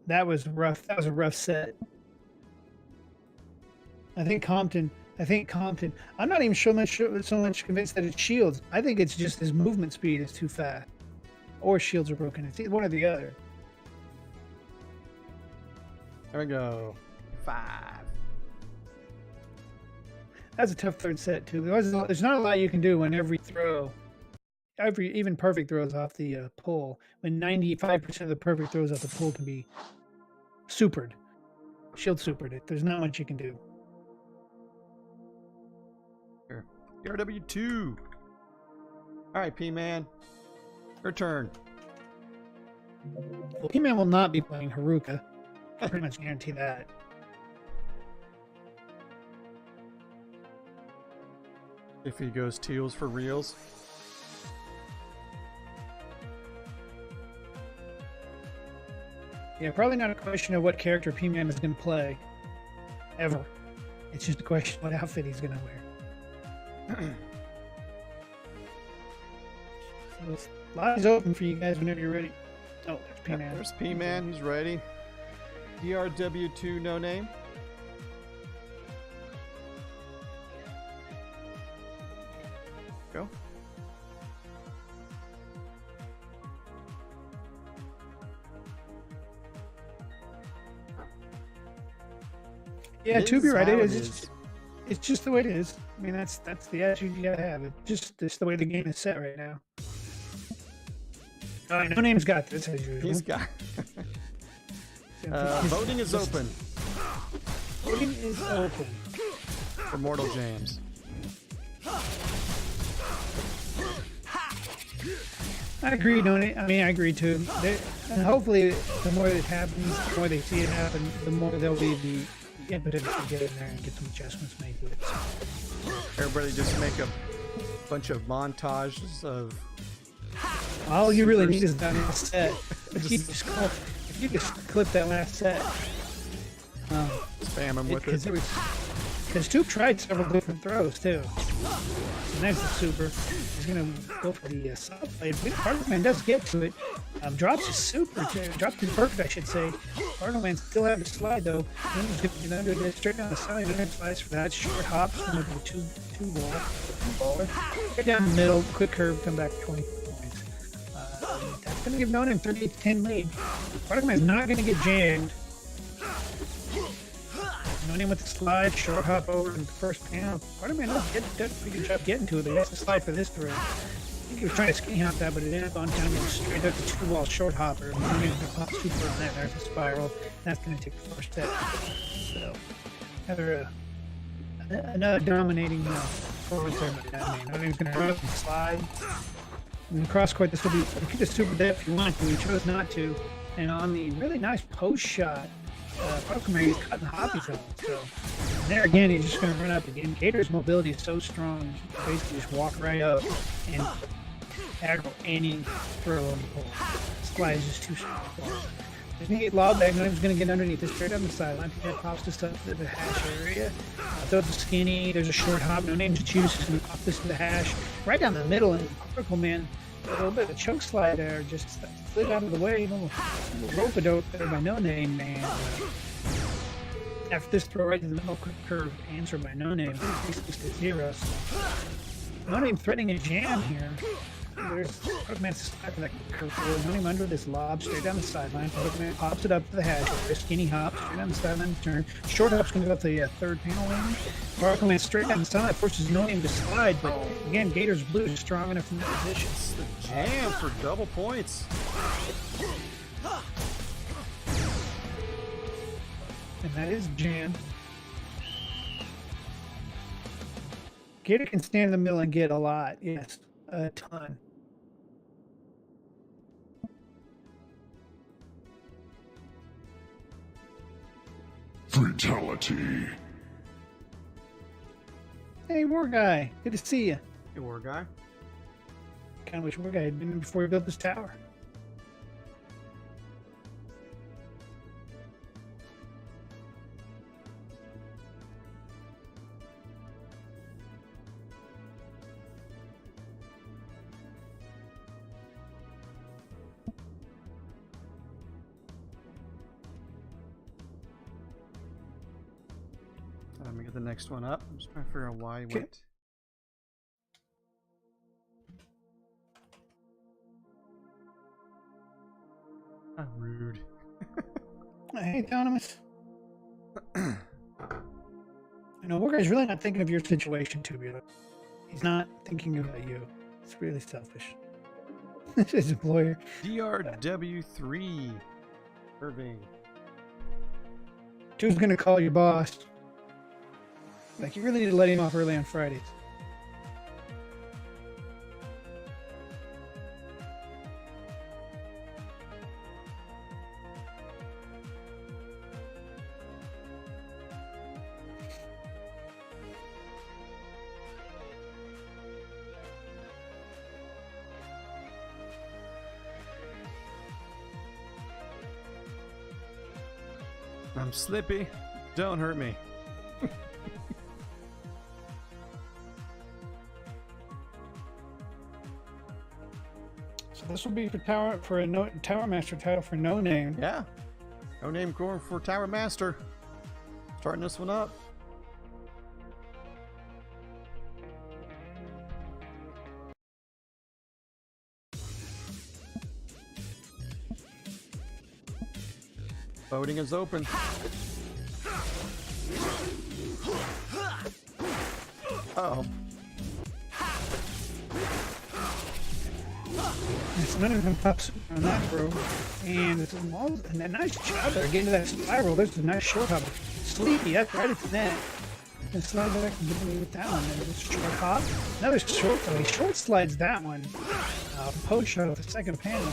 Speaker 1: That was rough. That was a rough set. I think Compton. I'm not even so much convinced that it's Shields. I think it's just his movement speed is too fast, or Shields are broken. It's either one or the other.
Speaker 2: There we go. 5.
Speaker 1: That's a tough third set too. There's not a lot you can do when every even perfect throws off the pull. When 95% of the perfect throws off the pull can be supered, Shield supered it. There's not much you can do.
Speaker 2: DrW2. All right, P-Man. Your turn.
Speaker 1: Well, P-Man will not be playing Haruka. I pretty much guarantee that.
Speaker 2: If he goes teals for reals.
Speaker 1: Yeah, probably not a question of what character P-Man is going to play. Ever. It's just a question of what outfit he's going to wear. So this line is open for you guys whenever you're ready. Oh, there's P-Man.
Speaker 2: There's P-Man. He's ready. DrW2 No Name. Go.
Speaker 1: Yeah,
Speaker 2: It
Speaker 1: to be
Speaker 2: is
Speaker 1: right,
Speaker 2: how
Speaker 1: it
Speaker 2: it
Speaker 1: is.
Speaker 2: is.
Speaker 1: It's just the way it is. I mean, that's the attitude you gotta have. It's the way the game is set right now. All right, No Name's got this as usual.
Speaker 2: He's got. Voting is open
Speaker 1: Voting is open.
Speaker 2: for Mortal Jams.
Speaker 1: I agree, don't it? I mean, I agree too. And hopefully, the more it happens, the more they see it happen, the more there'll be the impetus to get in there and get some adjustments made to it.
Speaker 2: Everybody just make a bunch of montages of.
Speaker 1: All you really need is that last set. If you just clip that last set,
Speaker 2: Spam them with it.
Speaker 1: Because Tube tried several different throws too. So next is Super. He's gonna go for the soft blade. Particle does get to it. Drops his super too. Drops his perfect, I should say. Particle still have to slide though. Then he's gonna get under this, straight down the side. Under slice for that short hops. Gonna do two baller. Right down the middle, quick curve, come back 20 points. That's gonna give No Name 38-10 lead. Particle is not gonna get jammed. No Name with the slide, short hop over in the first panel. Spider-Man does a pretty good job getting to it, but he has to slide for this throw. I think he was trying to skinny hop that, but it ended up on kind of straight up the two-wall short hopper. No Name pops super on that. There's a spiral. That's going to take the first step. So, another dominating forward there. No Name's going to run up and slide. And cross court, this will be, you could just super that if you want to. He chose not to. And on the really nice post shot, Particle is cutting Hoppy zone, so there again he's just going to run up again. Gator's mobility is so strong, you can basically just walk right up and aggro any throw on the pole. Slide is just too strong for him. He's going to get lob back, Noname's going to get underneath this straight on the sideline. That pops this up to the hash area. Throws a skinny, there's a short hop, No Name to choose, he's going to pop this to the hash. Right down the middle, and Particle Man, a little bit of a choke slide there, just slid out of the way, a little rope-a-dope there by No Name, and after this throw right to the middle, quick curve answer by No Name, 3-6 to 0. So No Name threatening a jam here. There's Particle slide for that curve forward. No Name under this lob, straight down the sideline. Particle pops it up to the hash, a skinny hop, straight down the sideline turn. Short hop's going to go up the third panel lane. Particle straight down the sideline, forces No Name to slide, but again, Gator's blue is strong enough in that position.
Speaker 2: It's the jam for double points.
Speaker 1: And that is jam. Gator can stand in the middle and get a lot, yes, a ton.
Speaker 4: Fatality.
Speaker 1: Hey, War Guy, good to see you.
Speaker 2: Hey, War Guy.
Speaker 1: Kind of wish War Guy had been in before he built this tower.
Speaker 2: Let me get the next one up. I'm just trying to figure out why he went. How rude.
Speaker 1: Hey, Autonomous. I know War Guy's really not thinking of your situation too much. He's not thinking about you. It's really selfish. His employer.
Speaker 2: DrW3. Irving.
Speaker 1: Who's gonna call your boss? Like, you really need to let him off early on Fridays.
Speaker 2: I'm slippy. Don't hurt me.
Speaker 1: So this will be for Tower Master title for No Name.
Speaker 2: Yeah. No Name going for Tower Master. Starting this one up. Voting is open. Uh-oh.
Speaker 1: It's none of them pops on that throw. And it's and that nice job there getting to that spiral. There's a nice short hop. Sleepy, that's right at the net. And slide back and get away with that one. And it's short hop. Another short throw. He short slides that one. post shot of the second panel,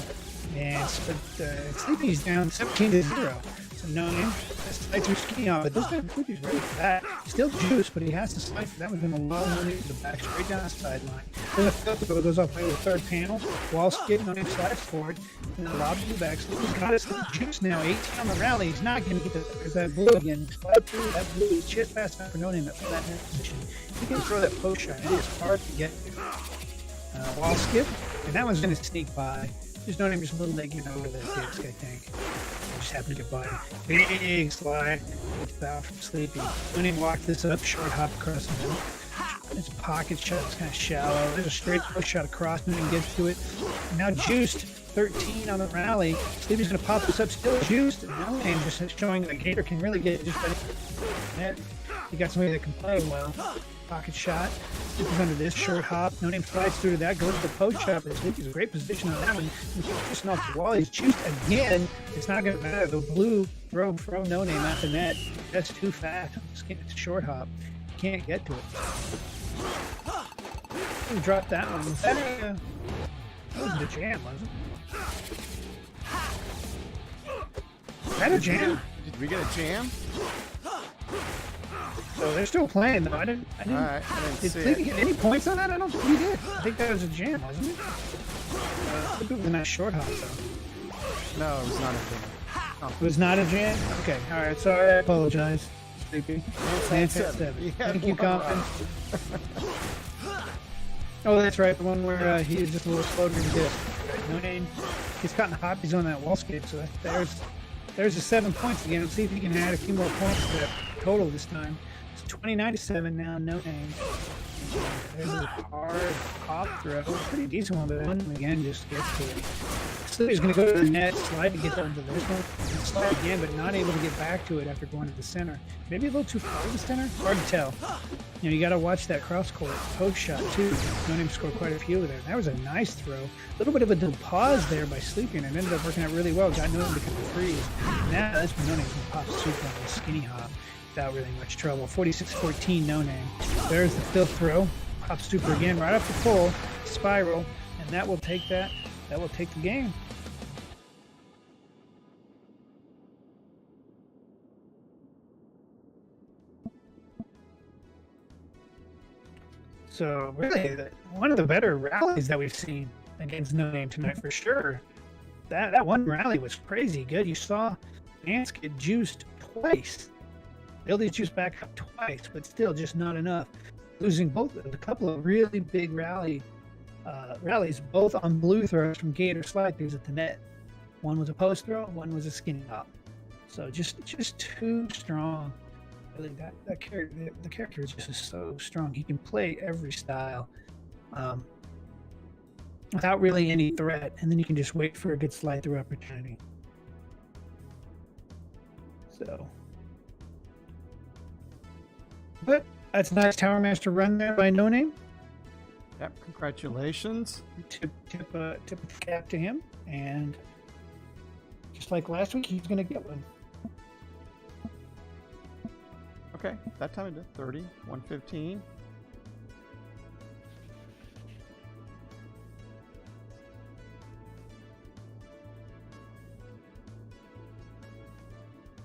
Speaker 1: and Sleepy's down 17-0. So no name, slide through ski on, but this time Sleepy's ready for that. Still juice, but he has to slide for that. Would have been a long one to the back, straight down the sideline. Then a filter goes off by the third panel. Wall skip, no name slides forward, and then lob to the back. Sleepy's got his juice now, 18 on the rally. He's not going to get that blue again. Slide through that blue. He's just fast enough for no name for that net position. He can throw that post shot. It is hard to get there. Wall skip, and that one's going to sneak by. Just no name, just a little leg get over that disc, I think. Just happened to get by. Big slide. It's foul from Sleepy. No name walked this up, short hop across the middle. It's a pocket shot, it's kind of shallow. There's a straight push shot across, no name gets to it. Now juiced, 13 on the rally. Sleepy's going to pop this up, still juiced. And no name just showing that Gator can really get it just by net. You got somebody that can play well. Pocket shot. Sleepy's under this short hop. No name slides through to that. Goes to the post shot. But Sleepy's a great position on that one. He's just off the wall. He's juiced again. It's not going to matter. The blue throw from no name at the net. That's too fast. It's a short hop. Can't get to it. He dropped that one. That wasn't a jam, was it? Is that a jam?
Speaker 2: Did we get a jam?
Speaker 1: So they're still playing though. I didn't.
Speaker 2: All right,
Speaker 1: Did Sleepy get any points on that? I don't think he did. I think that was a jam, wasn't it? It was a nice short hop though.
Speaker 2: No, it was not a jam. Oh.
Speaker 1: It was not a jam. Okay. All right. Sorry. I apologize, Sleepy. Man, 7. Thank you, Compton. Oh, that's right. The one where he is just a little slow to the disc. No name. He's caught in the hoppies on that wall skate. So there's the 7 points again. Let's see if he can add a few more points to that total this time. It's 29-7 now. No name. There's a hard hop throw. Pretty decent one, but one again just gets to it. Sleepy's going to go to the net, slide to get down to this one, and slide again, but not able to get back to it after going to the center. Maybe a little too far to the center? Hard to tell. You know, you got to watch that cross court post shot too. No name scored quite a few of there. That was a nice throw. A little bit of a pause there by Sleepy, and it ended up working out really well. Got no name to cut the freeze. Now that's when no name can pop super on a skinny hop without really much trouble. 46-14, no name. There's the fifth throw. Pop super again, right off the pole, spiral, and that will take that. That will take the game. So really, one of the better rallies that we've seen against No Name tonight for sure. That one rally was crazy good. You saw Nance get juiced twice. Build his juice back up twice, but still just not enough. Losing a couple of really big rallies, both on blue throws from Gator slide throughs at the net. One was a post throw, one was a skinny hop. So just too strong. Really, the character is just so strong. He can play every style without really any threat, and then you can just wait for a good slide through opportunity. So, but that's a nice Tower Master run there by No Name.
Speaker 2: Yep, congratulations.
Speaker 1: Tip the cap to him, and just like last week, he's going to get one.
Speaker 2: Okay, that time I did 30, 115.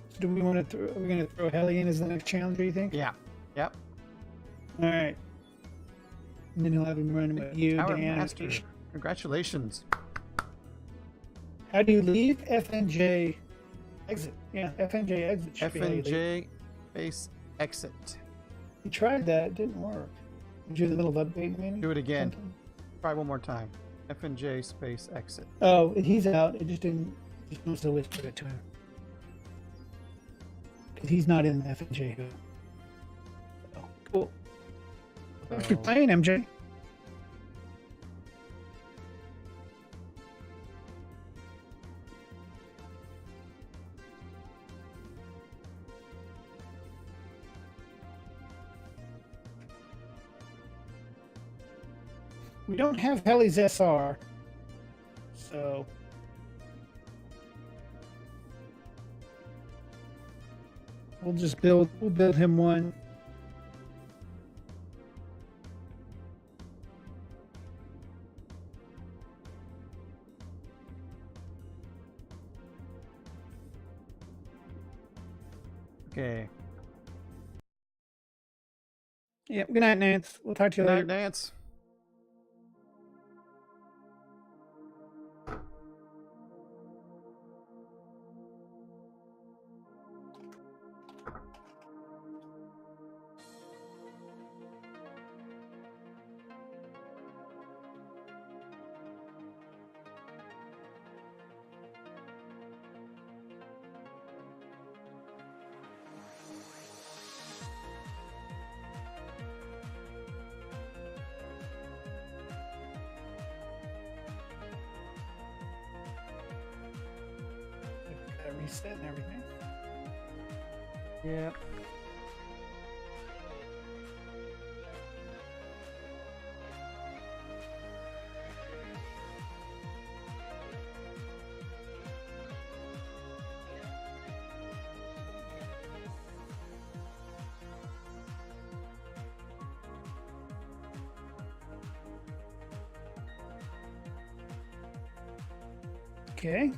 Speaker 1: So do we want to throw? Are we going to throw Helly in as the next challenger? You think?
Speaker 2: Yeah. Yep.
Speaker 1: All right. And then he'll have him running with you,
Speaker 2: Tower
Speaker 1: Dan.
Speaker 2: Master. Congratulations.
Speaker 1: How do you leave? FNJ exit. Yeah, FNJ exit. should be how you leave.
Speaker 2: FNJ base exit.
Speaker 1: You tried that, it didn't work. Did you do the little update maybe?
Speaker 2: Do it again.
Speaker 1: Something?
Speaker 2: Try one more time. FNJ space exit.
Speaker 1: Oh, he's out. It just didn't. Just must have whispered it to him. Because he's not in the FNJ hood. So, cool. Thanks for playing, MJ. We don't have Helly's SR, so we'll build him one.
Speaker 2: Okay.
Speaker 1: Yep. Good night, Nance. We'll talk to you
Speaker 2: Good
Speaker 1: later.
Speaker 2: night, Nance.
Speaker 1: Gotta reset and everything.
Speaker 2: Yep.
Speaker 1: Okay.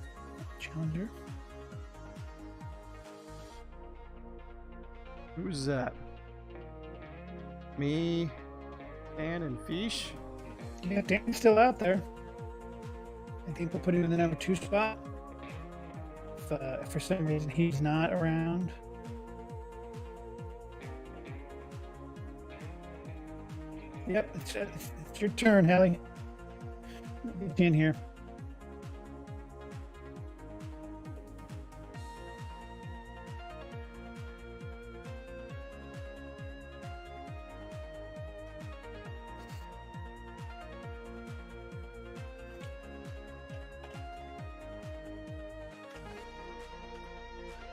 Speaker 1: Challenger.
Speaker 2: Who's that? Me, Dan, and Fish?
Speaker 1: Yeah, Dan's still out there. I think we'll put him in the number 2 spot. If for some reason he's not around. Yep, it's your turn, Helly. Get in here.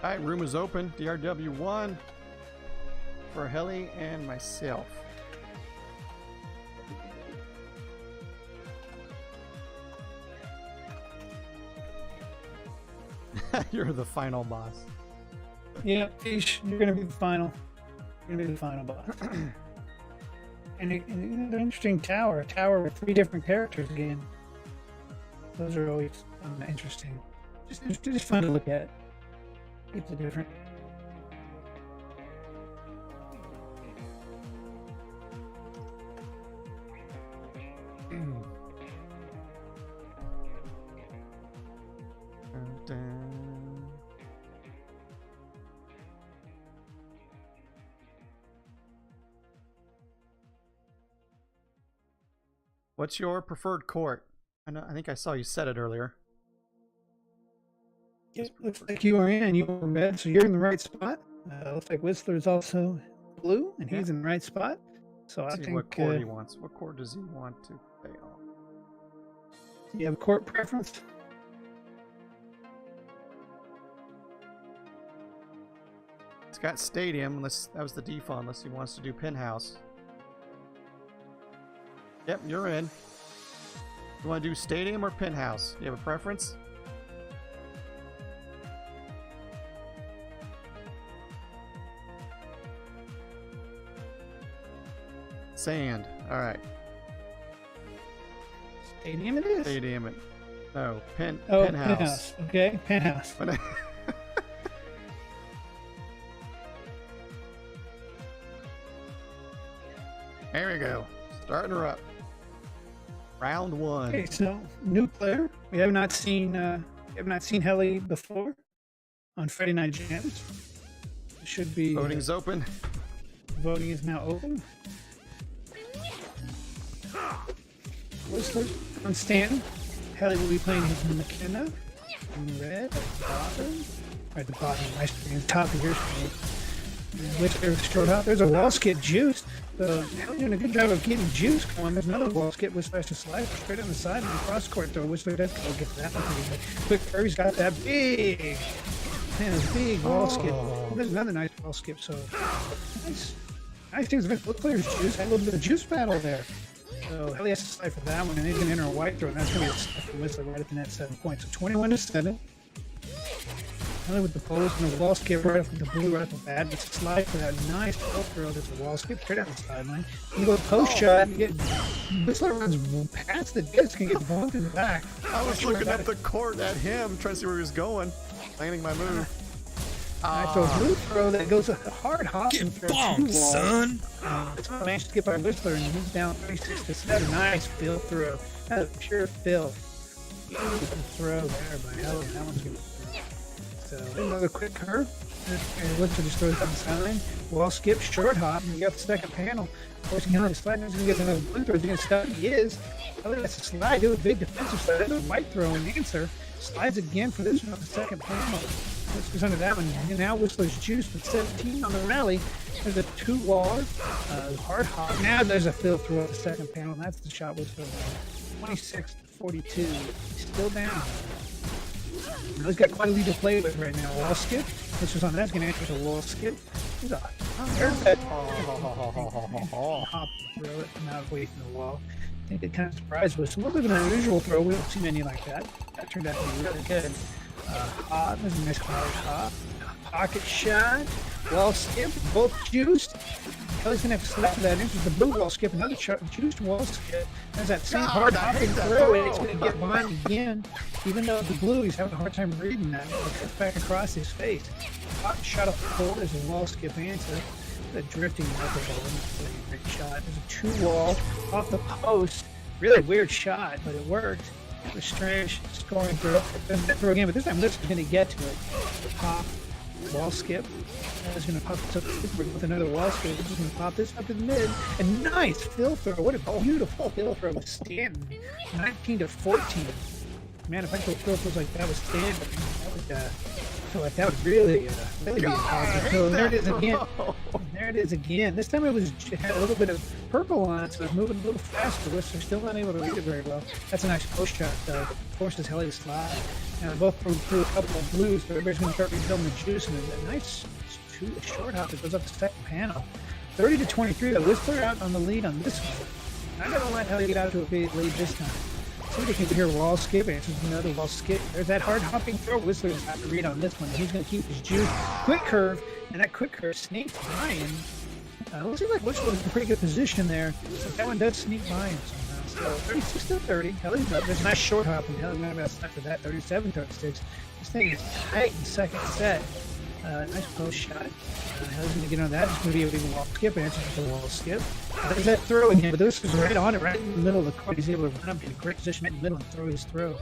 Speaker 2: All right, room is open. DRW1 for Helly and myself. You're the final boss.
Speaker 1: Yeah, Fish, you're gonna be the final. You're gonna be the final boss. and an interesting tower. A tower with 3 different characters again. Those are always interesting. Just fun to look at. Keeps it different.
Speaker 2: What's your preferred court? I think I saw you said it earlier.
Speaker 1: It looks like you are in. You are red, so you're in the right spot. Looks like Whistler's also blue, and he's in the right spot. So
Speaker 2: Let's
Speaker 1: I
Speaker 2: see
Speaker 1: think
Speaker 2: what court he wants. What court does he want to play on?
Speaker 1: you have a court preference.
Speaker 2: It's got stadium, unless that was the default, unless he wants to do penthouse. Yep, you're in. You want to do stadium or penthouse? Do you have a preference? Sand. All right.
Speaker 1: Stadium it is.
Speaker 2: Stadium. No,
Speaker 1: Oh,
Speaker 2: penthouse.
Speaker 1: Okay, penthouse.
Speaker 2: There we go. Starting her up. Round 1.
Speaker 1: Okay, so new player. We have not seen Helly before on Friday Night Jams. It should be
Speaker 2: Voting's open.
Speaker 1: voting is now open. Whistler on Stanton. Helly will be playing his McKenna in red at the bottom. Or at the bottom of my screen, top of your screen. Whistler short hop. There's a wall skip juice. So Helly's doing a good job of keeping juice going. There's another wall skip. Whistler has to slide straight on the side and cross court throw. Whistler does go get that one. Quick Kirby's got that big, big wall skip. There's another nice wall skip. So nice things. Both players juice. Had a little bit of juice battle there. So Helly has to slide for that one, and he's going to enter a white throw, and that's going to be a step for Whistler right at the net, 7 points. So 21-7. Helly with the post and the wall skip right off with the blue right off the bat. Gets a slide for that nice post throw. There's a wall skip straight out the sideline. You go post shot, and get Whistler runs past the disc and gets bumped in the back.
Speaker 2: I was looking at the court at him, trying to see where he was going. Landing my move.
Speaker 1: Alright, so a blue throw that goes a hard hop and throw
Speaker 4: Bonk, son.
Speaker 1: So I managed to get by Whistler and he's down 36-7. Nice fill throw. That is pure fill. Beautiful throw there by Helen. That one's good. So another quick curve. And Whistler just throws up the sign. Wall skip, short hop, and you got the second panel. Forcing Helen to slide. He's going to get another blue throw. He's going to stop. He is. Helen has to slide. Do a big defensive slide. Another white throw and answer. Slides again for this one on the second panel. Whistler's under that one. And now Whistler's juiced with 17 on the rally. There's a 2 wall, hard hop. Now there's a fill throw at the second panel. And that's the shot Whistler. 26-42. He's still down. Now he's got quite a lead to play with right now. Wall skip. Whistler's on that. He's going to answer the wall skip. He's a perfect hop and throw it. Now away from the wall. I think it kind of surprised us. A little bit of an unusual throw. We don't see many like that. That turned out to be really good. Hop. There's a nice hard hop. Pocket shot. Wall skip. Both juiced. Kelly's going to have to select that. Enters the blue wall skip. Another juiced wall skip. There's that same hard hopping throw. And it's going to get behind again. Even though the blue, he's having a hard time reading that. It cuts back across his face. Pocket shot off the pole. There's a wall skip answer. The drifting knuckleball. Great shot. There's a 2 wall off the post. Really weird shot, but it worked. It was strange. Scoring throw again, but this time Lips is going to get to it. Pop, wall skip. He's going to pop this up with another wall skip. He's just going to pop this up to the mid. And nice fill throw. What a beautiful fill throw with Stanton. 19-14. Man, if I could throw throws like that with Stanton, that would really be a positive. So there it is again. There it is again. This time it had a little bit of purple on it, so it was moving a little faster. Whistler still not able to read it very well. That's a nice post shot, though. Forces Helly to slide. Now both threw a couple of blues, so everybody's going to start refilling the juice. And a nice short hop that goes up the second panel. 30-23. The Whistler out on the lead on this one. I'm going to let Helly get out to a big lead this time. See if they can hear wall skip. Answers another wall skip. There's that hard hopping throw. Whistler's got to read on this one. He's going to keep his juice. Quick curve, and that quick curve sneaks by him. Looks like Whistler's in a pretty good position there. So that one does sneak by him somehow. So 36-30. Helly's up. There's a nice short hop, and Helly's going to have after that. 37-36. This thing is tight in the second set. Nice post shot. Helly's going to get on that. It's going to be a big wall skip. Answers the wall skip. There's that throw again, but this was right on it, right in the middle of the court. He's able to run up in a great position right in the middle and throw his throw.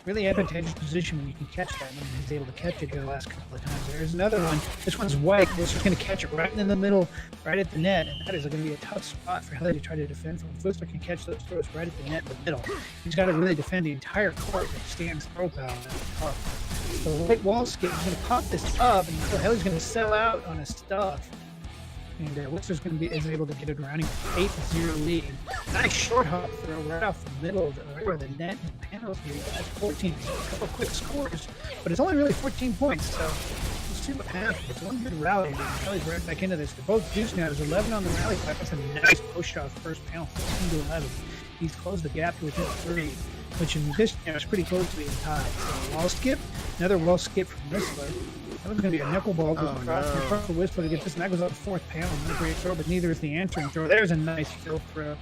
Speaker 1: Really advantageous position when you can catch that. And he's able to catch it here the last couple of times. There's another one. This one's white. This is going to catch it right in the middle, right at the net. And that is going to be a tough spot for Helly to try to defend from. Whistler can catch those throws right at the net in the middle. He's got to really defend the entire court with Stan's throw power. So the white wall skip is going to pop this up, and so Helly's going to sell out on his stuff. And Whistler's going to be able to get it around. 8-0 lead. Nice short hop throw right off the middle of right where the net and panels here. That's 14. So a couple quick scores, but it's only really 14 points. So we'll see what happens. It's one good rally. And Helly's right back into this. They're both juiced now. There's 11 on the rally. That's a nice push shot first panel, 14-11. He's closed the gap to within 3, which in this is pretty close to being tied. So wall skip, another wall skip from Whistler. That was going to be a knuckleball goes across the Whistler to get this, and that goes up the 4th panel. Not a great throw, but neither is the answering throw. There's a nice fill throw.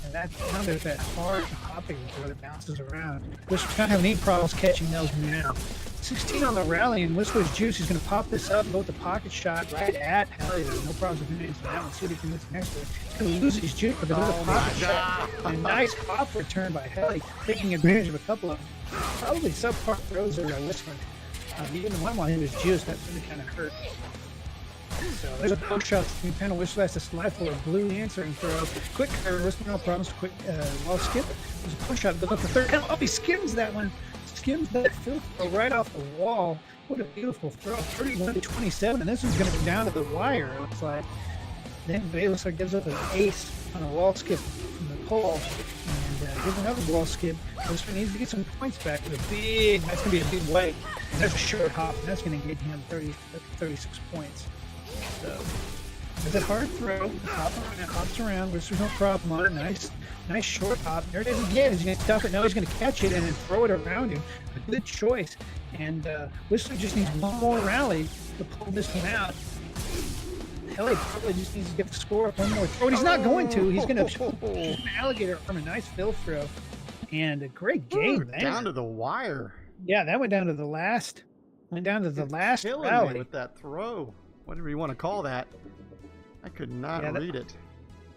Speaker 1: And now there's that hard hopping throw that bounces around. Whistler's not having any problems catching those now. 16 on the rally, and Whistler's juice is going to pop this up, go with the pocket shot right at Helly. There's no problems with him. So that one, see if he can miss next to it. He's going to lose his juice, but there's a pocket shot. And a nice pop return by Helly, taking advantage of a couple of probably subpar throws there by Whistler. Even the one while he was juiced, that really kind of hurt. So there's a poke shot. The panel Whistler has to slide for a blue answering throw. Quick curve, Whistler no problems. Quick wall skip. There's a push shot, goes up for 3rd. Oh, he skims that one. Skims that fill throw right off the wall. What a beautiful throw. 31-27, and this one's going to go down to the wire. It looks like. Then Whistler gives up an ace on a wall skip from the pole. And gives another wall skip. Whistler needs to get some points back with that's going to be a big weight. And there's a short hop, and that's going to get him 36 points. So, there's a hard throw. Hops around. Whistler's no problem on it. Nice short hop. There it is again. He's going to stuff it. Now he's going to catch it and then throw it around him. A good choice. And Whistler just needs one more rally to pull this one out. Helly probably just needs to get the score up one more throw. And he's not going to. He's going to shoot an alligator from a nice fill throw. And a great game there.
Speaker 2: Down to the wire.
Speaker 1: Yeah, that went down to the last Went down to the last
Speaker 2: Killing me
Speaker 1: rally.
Speaker 2: with that throw. Whatever you want to call that. I could not
Speaker 1: Yeah,
Speaker 2: read it.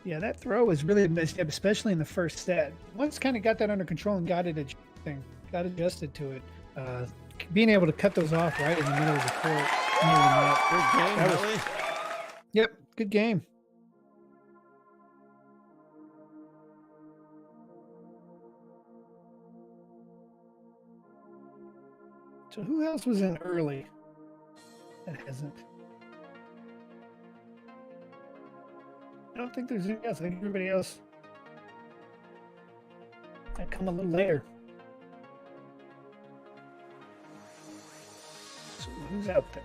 Speaker 1: Yeah, that throw was really a misstep, especially in the first set. Once kind of got that under control and got adjusted to it, being able to cut those off right in the middle of the court.
Speaker 2: Good game,
Speaker 1: That was-
Speaker 2: Billy.
Speaker 1: Yep, good game. So who else was in early that hasn't? I don't think there's anyone else. I think everybody else might come a little later. So who's out there?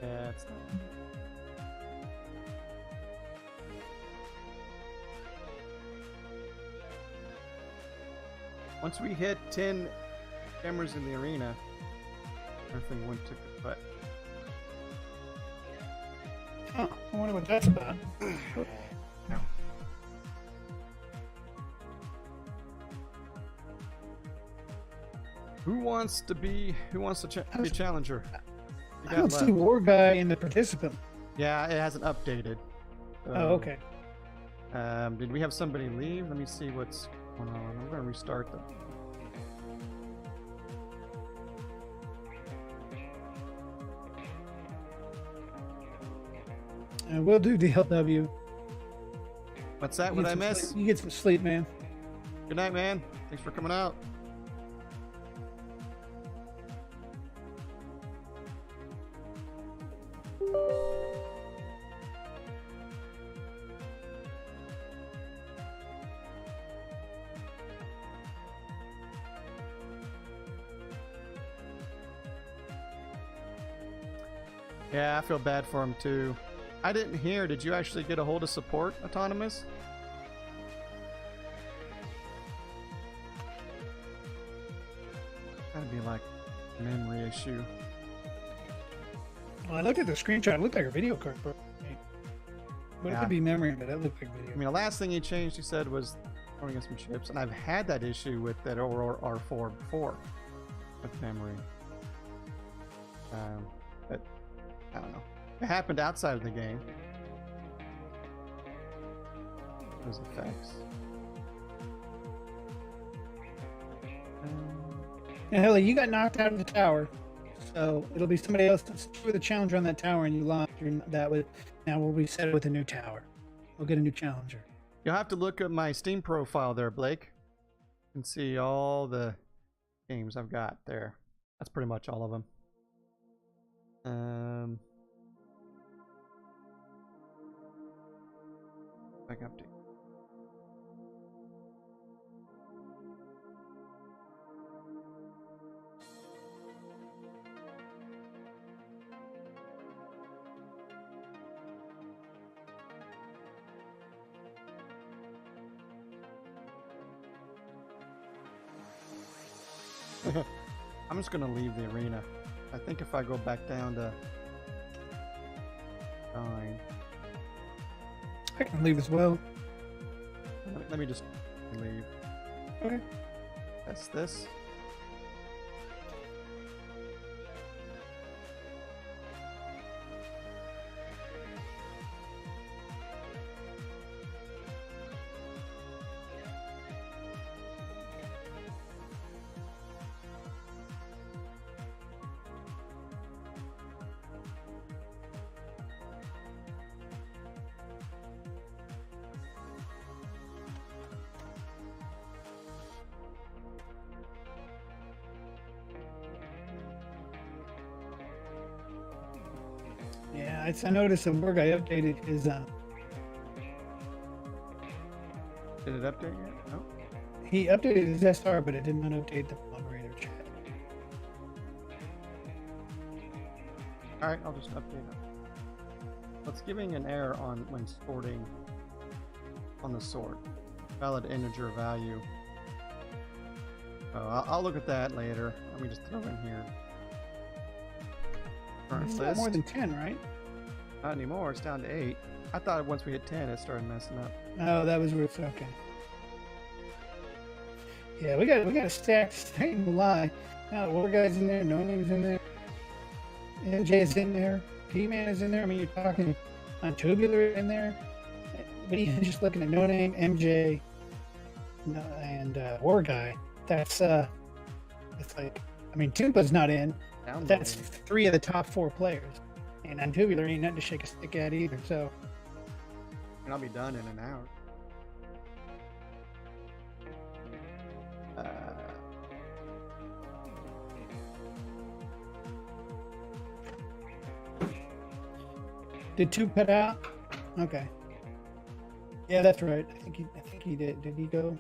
Speaker 2: Yeah, it's not. Once we hit 10 cameras in the arena, everything went to butt.
Speaker 1: Huh, I wonder what that's about.
Speaker 2: Who wants to be a challenger? You
Speaker 1: I don't
Speaker 2: got
Speaker 1: see
Speaker 2: left.
Speaker 1: War Guy in the participant.
Speaker 2: Yeah, it hasn't updated.
Speaker 1: Oh, okay.
Speaker 2: Did we have somebody leave? Let me see what's going on. I'm going to restart them.
Speaker 1: We'll do DLW.
Speaker 2: What's that? What I miss?
Speaker 1: You get some sleep, man.
Speaker 2: Good night, man. Thanks for coming out. Yeah, I feel bad for him too. I didn't hear. Did you actually get a hold of support, Autonomous? Gotta be like a memory issue.
Speaker 1: Well, I looked at the screenshot. It looked like a video card broke. But it
Speaker 2: Yeah.
Speaker 1: could be memory, but that looked like video.
Speaker 2: I mean, the last thing he changed, he said, was throwing in some chips, and I've had that issue with that R4 before with memory. But I don't know. It happened outside of the game. Those effects.
Speaker 1: And Helly, you got knocked out of the tower, so it'll be somebody else that's with a challenger on that tower, and you lost. Now we'll reset it with a new tower. We'll get a new challenger.
Speaker 2: You'll have to look at my Steam profile there, Blake, and see all the games I've got there. That's pretty much all of them. Back update. I'm just gonna leave the arena. I think if I go back down to 9.
Speaker 1: I can leave as well.
Speaker 2: Let me just leave.
Speaker 1: Okay.
Speaker 2: That's this.
Speaker 1: Yeah, I noticed the War Guy updated his.
Speaker 2: Did it update yet? No.
Speaker 1: He updated his SR, but it did not update the moderator chat.
Speaker 2: Alright, I'll just update it. It's giving an error on when sorting on the sort. Valid integer value. Oh, I'll look at that later. Let me just throw in here. Current
Speaker 1: It's not
Speaker 2: list.
Speaker 1: more than 10, right?
Speaker 2: Not anymore, it's down to 8. I thought once we hit 10, it started messing up.
Speaker 1: Oh, that was Ruth. Okay. Yeah, we got a stack. I ain't gonna lie. Now the War Guy's in there, No Name's in there, MJ's in there, P-Man is in there. I mean, you're talking on Tubular in there. But even just looking at No Name, MJ, and War Guy, that's it's like, I mean, Tupa's not in. But that's 3 of the top 4 players, and on Tubular ain't nothing to shake a stick at either. So.
Speaker 2: And I'll be done in an hour.
Speaker 1: Did 2 put out? Okay. Yeah, that's right. I think he did. Did he go?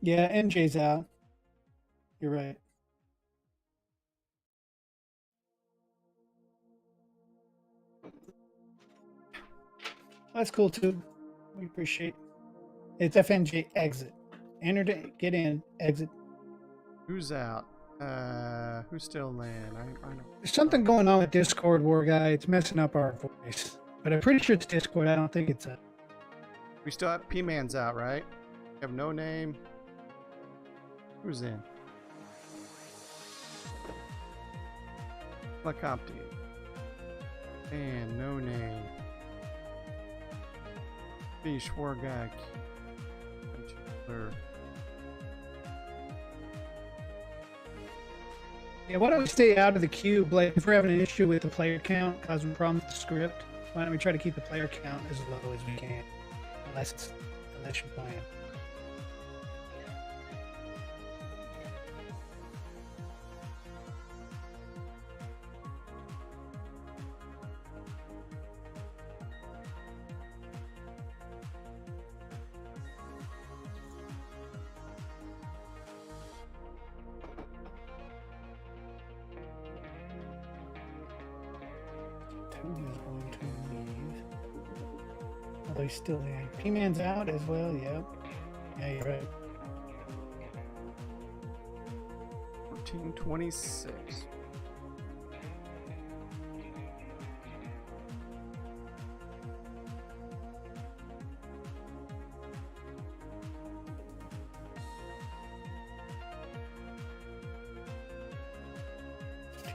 Speaker 1: Yeah, MJ's out. You're right. That's cool too. We appreciate it. It's FNJ exit. Enter to get in, exit.
Speaker 2: Who's out? Who's still in? I know.
Speaker 1: There's something going on with Discord, War Guy. It's messing up our voice. But I'm pretty sure it's Discord. I don't think it's a.
Speaker 2: We still have P-Man's out, right? We have No Name. Who's in? Helicopter. And No Name. Fish, War Guy.
Speaker 1: Yeah, why don't we stay out of the queue? Like, if we're having an issue with the player count, causing problems with the script, why don't we try to keep the player count as low as we can? Unless you're playing. Is going to leave. Although he's still there. P-Man's out as well, yep. Yeah, you're right.
Speaker 2: 1426.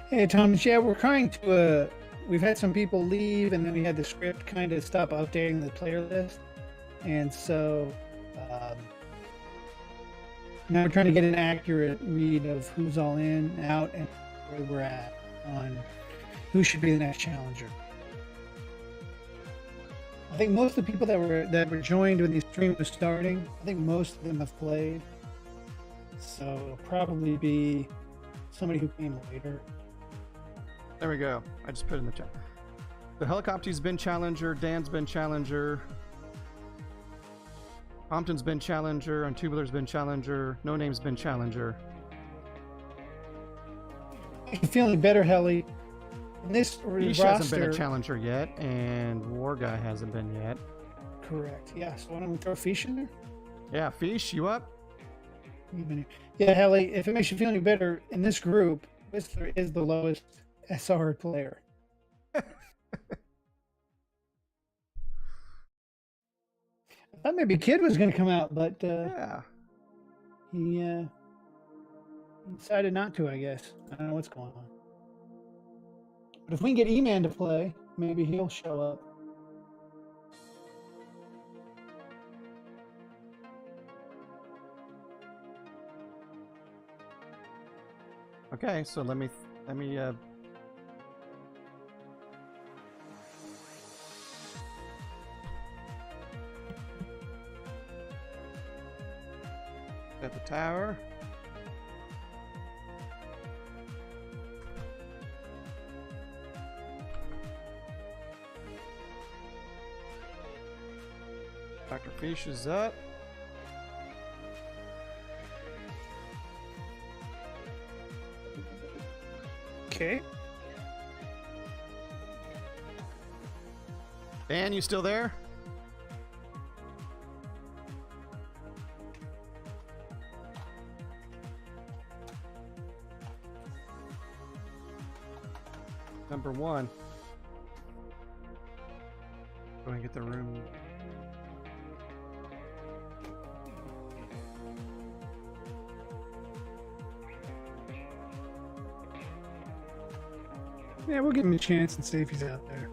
Speaker 1: Hey, Thomas, yeah, we're trying to, we've had some people leave, and then we had the script kind of stop updating the player list. And so now we're trying to get an accurate read of who's all in, out, and where we're at on who should be the next challenger. I think most of the people that were joined when the stream was starting, I think most of them have played. So it'll probably be somebody who came later.
Speaker 2: There we go. I just put it in the chat. The Helicopter's been challenger. Dan's been challenger. Compton's been challenger. And Tubular's been challenger. No Name's been challenger.
Speaker 1: I'm feeling better, Helly. In this
Speaker 2: Fish
Speaker 1: roster,
Speaker 2: hasn't been a challenger yet, and War Guy hasn't been yet.
Speaker 1: Correct. Yeah. So why don't we throw Fish in there?
Speaker 2: Yeah, Fish, you up?
Speaker 1: Yeah, Helly. If it makes you feel any better, in this group, Whistler is the lowest SR player. I thought maybe Kid was going to come out, but
Speaker 2: Yeah.
Speaker 1: he decided not to, I guess. I don't know what's going on. But if we can get E-Man to play, maybe he'll show up.
Speaker 2: Okay, so let me at the tower. Dr. Fish is up.
Speaker 1: Okay.
Speaker 2: Dan, you still there? 1. Go and get the room.
Speaker 1: Yeah, we'll give him a chance and see if he's out there.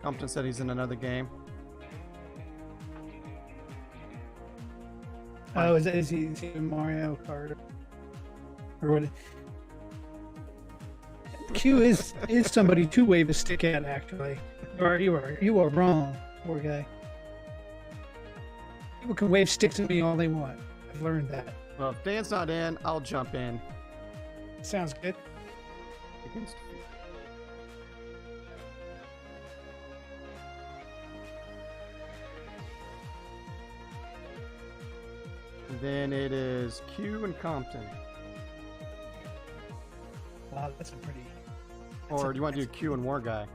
Speaker 2: Compton said he's in another game.
Speaker 1: Oh, is he in Mario Kart? Or what? Q is somebody to wave a stick at, actually. You are wrong, poor guy. People can wave sticks at me all they want. I've learned that.
Speaker 2: Well, if Dan's not in, I'll jump in.
Speaker 1: Sounds good.
Speaker 2: Against and then it is Q and Compton.
Speaker 1: Wow, that's a pretty...
Speaker 2: Or do you want to do Q and War Guy?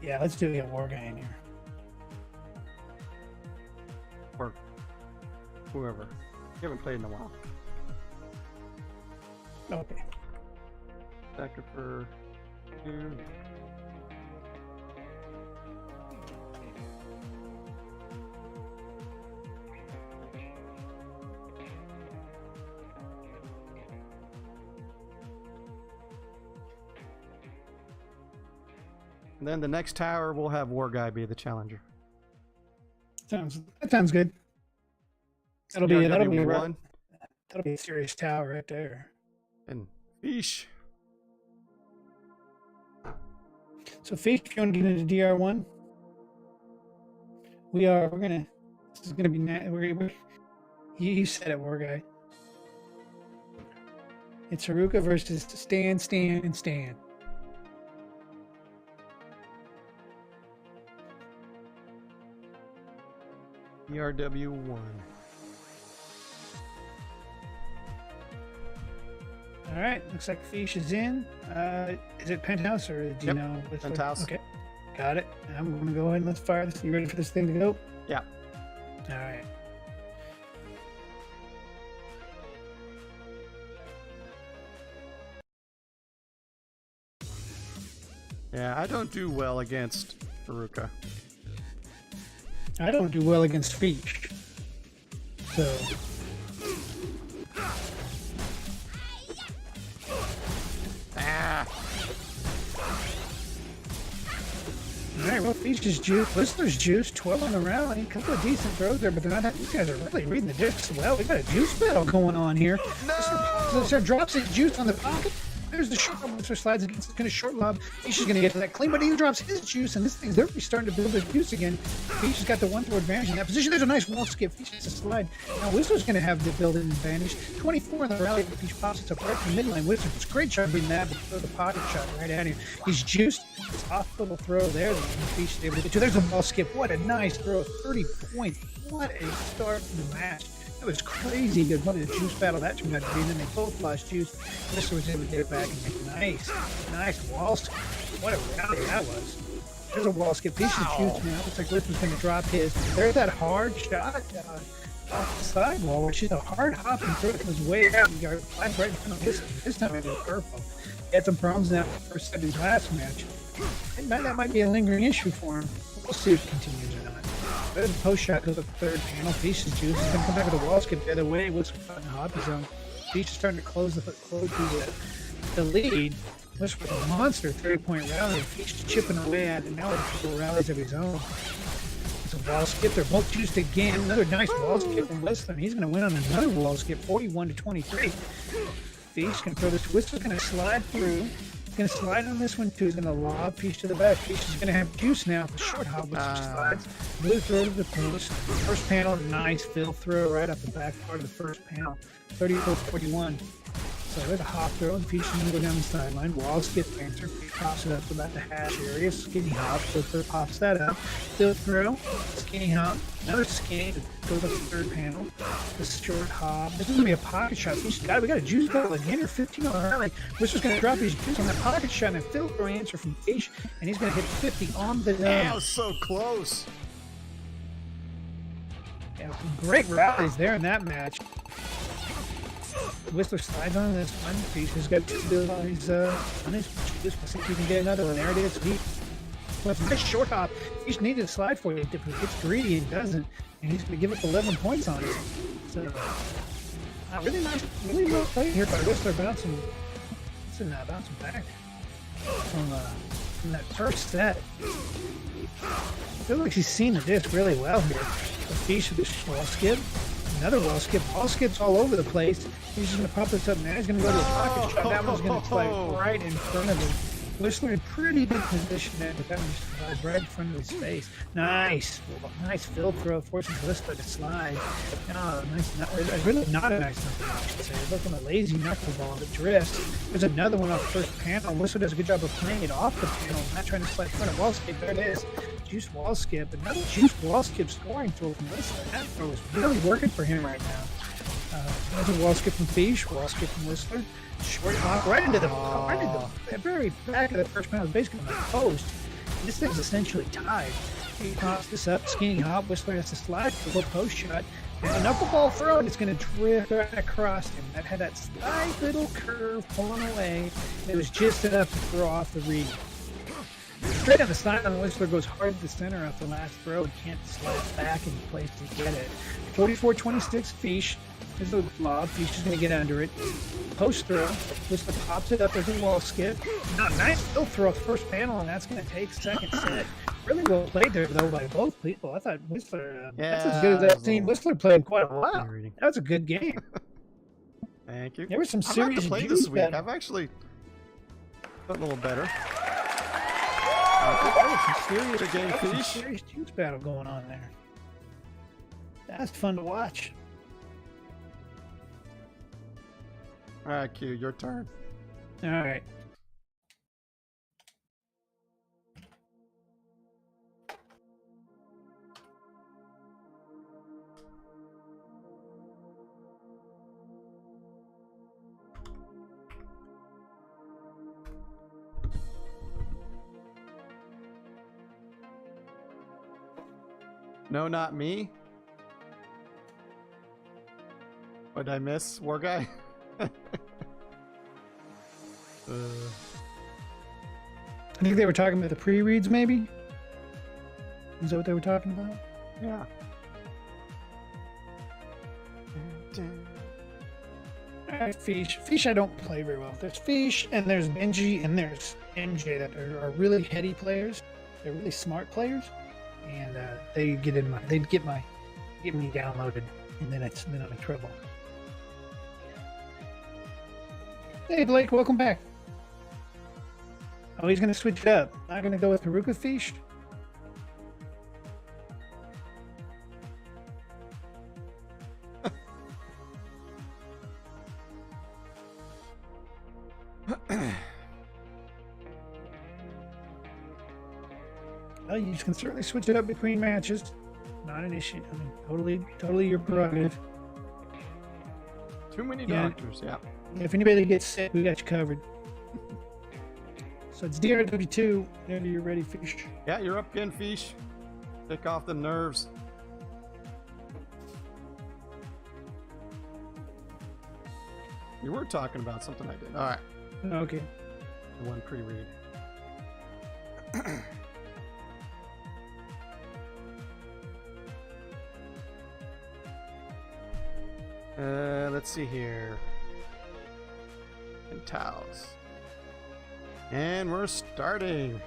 Speaker 1: Yeah, let's do a war guy in here.
Speaker 2: Or whoever. You haven't played in a while.
Speaker 1: Okay.
Speaker 2: Factor for Q. And then the next tower will have War Guy be the challenger.
Speaker 1: That sounds good. That'll be
Speaker 2: DrWhistler.
Speaker 1: that'll be a serious tower right there.
Speaker 2: And Fish.
Speaker 1: So Fish, if you want to get into DR1, we're gonna. This is gonna be you said it, war guy. It's Haruka versus Stan, and Stan.
Speaker 2: DrW1.
Speaker 1: All right, looks like Fish is in. Is it Penthouse or do you know?
Speaker 2: Penthouse.
Speaker 1: Okay, got it. I'm gonna go ahead and let's fire this. You ready for this thing to go?
Speaker 2: Yeah.
Speaker 1: All right.
Speaker 2: Yeah, I don't do well against Haruka.
Speaker 1: I don't do well against Fish. So.
Speaker 2: Ah.
Speaker 1: All right, well, Fish is juice. Whistler's juice. 12 on the rally. A couple of decent throws there, but they're not. These guys are really reading the discs well. We got a juice battle going on here. Whistler drops his juice on the pocket. There's the short lob. Whistler slides against. It's going to short lob. Fish is going to get to that clean, but he drops his juice, and this thing's really starting to build his juice again. Fish has got the 1-throw advantage in that position. There's a nice wall skip. Fish has a slide. Now Whistler's going to have the build-in advantage. 24 in the rally. Fish pops it up right to midline. Whistler does a great job beating that, but throw the pocket shot right at him. He's juiced. Off little throw there. Fish is able to get to. There's a wall skip. What a nice throw. 30 points. What a start to the match. That was crazy good. What a juice battle that turned out to be. And then they both lost juice. Whistler was able to get it back and make a nice wall skip. What a rally that was. There's a wall skip. Fish is juice now. Looks like Whistler's going to drop his. There's that hard shot off the sidewall, which is a hard hop and throw. It was way out. And got right in front of this time it was purple. He had some problems in that first set of his last match. And that might be a lingering issue for him. We'll see if it continues or not. There's a post shot, goes up the third panel. Fish is juice. He's going to come back with a wall skip the other way. Whistler caught in the hobby zone. Fish is starting to close the lead. Whistler with a monster 30-point rally. Fish is chipping away at it. Now with a couple rallies of his own. It's a wall skip. They're both juiced again. Another nice wall skip from Whistler. He's going to win on another wall skip, 41-23. Fish can throw this. Whistler's going to slide through. Going to slide on this one too. He's going to lob Fish to the back. Fish is going to have juice now. The short hop with slides. Blue throw to the post. First panel, nice fill throw right up the back part of the first panel. 34-41. So there's a hop throw, and Fish is going to go down the sideline. Wall skip answer. Fish pops it up to about the hash area. Skinny hop. So pops that up. Fill throw. Skinny hop. Another skinny. Goes up the third panel. The short hop. This is going to be a pocket shot. We got a juice battle again. Or 15 on the rally. Whistler's going to drop his juice on that pocket shot and a fill throw answer from Fish, and he's going to hit 50 on the nose.
Speaker 2: That was so close.
Speaker 1: Yeah, some great rallies there in that match. Whistler slides on this one. Fish has got to build on his just see if he can get another one. There it is. Well, it's a nice short hop. Fish needed to slide for you. If he gets greedy and doesn't, and he's going to give up 11 points on it. So, really nice, really well played here by Whistler, bouncing back from that first set. I feel like he's seen the disc really well here. The Fish with this wall skip. Another wall skip. Wall skips all over the place. He's just going to pop this up now. He's going to go to a pocket shot. That one's going to fly right in front of him. Whistler in pretty good position there, but that one just flies right in front of his face. Nice. Nice fill throw. Forces Whistler to slide. Oh, nice. Really not a nice knuckleball, I should say. It's looking a lazy knuckleball that drifts. There's another one off the first panel. Whistler does a good job of playing it off the panel, not trying to slide in front of wall skip. There it is. Juice wall skip. Another juice wall skip scoring throw from Whistler. That throw is really working for him right now. Another wall skip from Fish. Wall skip from Whistler. Short hop right into the very back of the first panel, basically on the post. This thing's essentially tied. He pops this up, skinny hop. Whistler has to slide for a little post shot. And a knuckleball throw, and it's going to drift right across him. That had that slight little curve pulling away. It was just enough to throw off the read. Straight on the sideline, Whistler goes hard to the center off the last throw and can't slide back into place to get it. 44-26, Fish. There's a lob. Fish is going to get under it. Post throw. Whistler pops it up. There's a wall skip. Nice still throw first panel, and that's going to take second set. Really well played there, though, by both people. I thought Whistler, that's as good as I've seen Whistler play in quite a while. That was a good game.
Speaker 2: Thank you.
Speaker 1: There was some serious
Speaker 2: I've played this week. I've actually done a little better.
Speaker 1: There was some
Speaker 2: Fish.
Speaker 1: serious juice battle going on there. That's fun to watch.
Speaker 2: All right, Q, your turn.
Speaker 1: All right.
Speaker 2: No, not me. What did I miss, War Guy?
Speaker 1: I think they were talking about the pre-reads, maybe? Is that what they were talking about?
Speaker 2: Yeah.
Speaker 1: Alright, Fish. Fish I don't play very well. There's Fish, and there's Benji, and there's MJ that are really heady players. They're really smart players. And they get me downloaded, and then I'm in trouble. Hey Blake, welcome back. Oh, he's gonna switch it up. Not gonna go with Haruka Fish. Well, you can certainly switch it up between matches. Not an issue. I mean, totally your prerogative.
Speaker 2: Too many doctors, yeah.
Speaker 1: If anybody gets sick, we got you covered. So it's DRW2. Whenever you're ready, Fish.
Speaker 2: Yeah, you're up again, Fish. Take off the nerves. You were talking about something I did. All right.
Speaker 1: Okay.
Speaker 2: The one pre-read. Let's see here. And towels. And we're starting.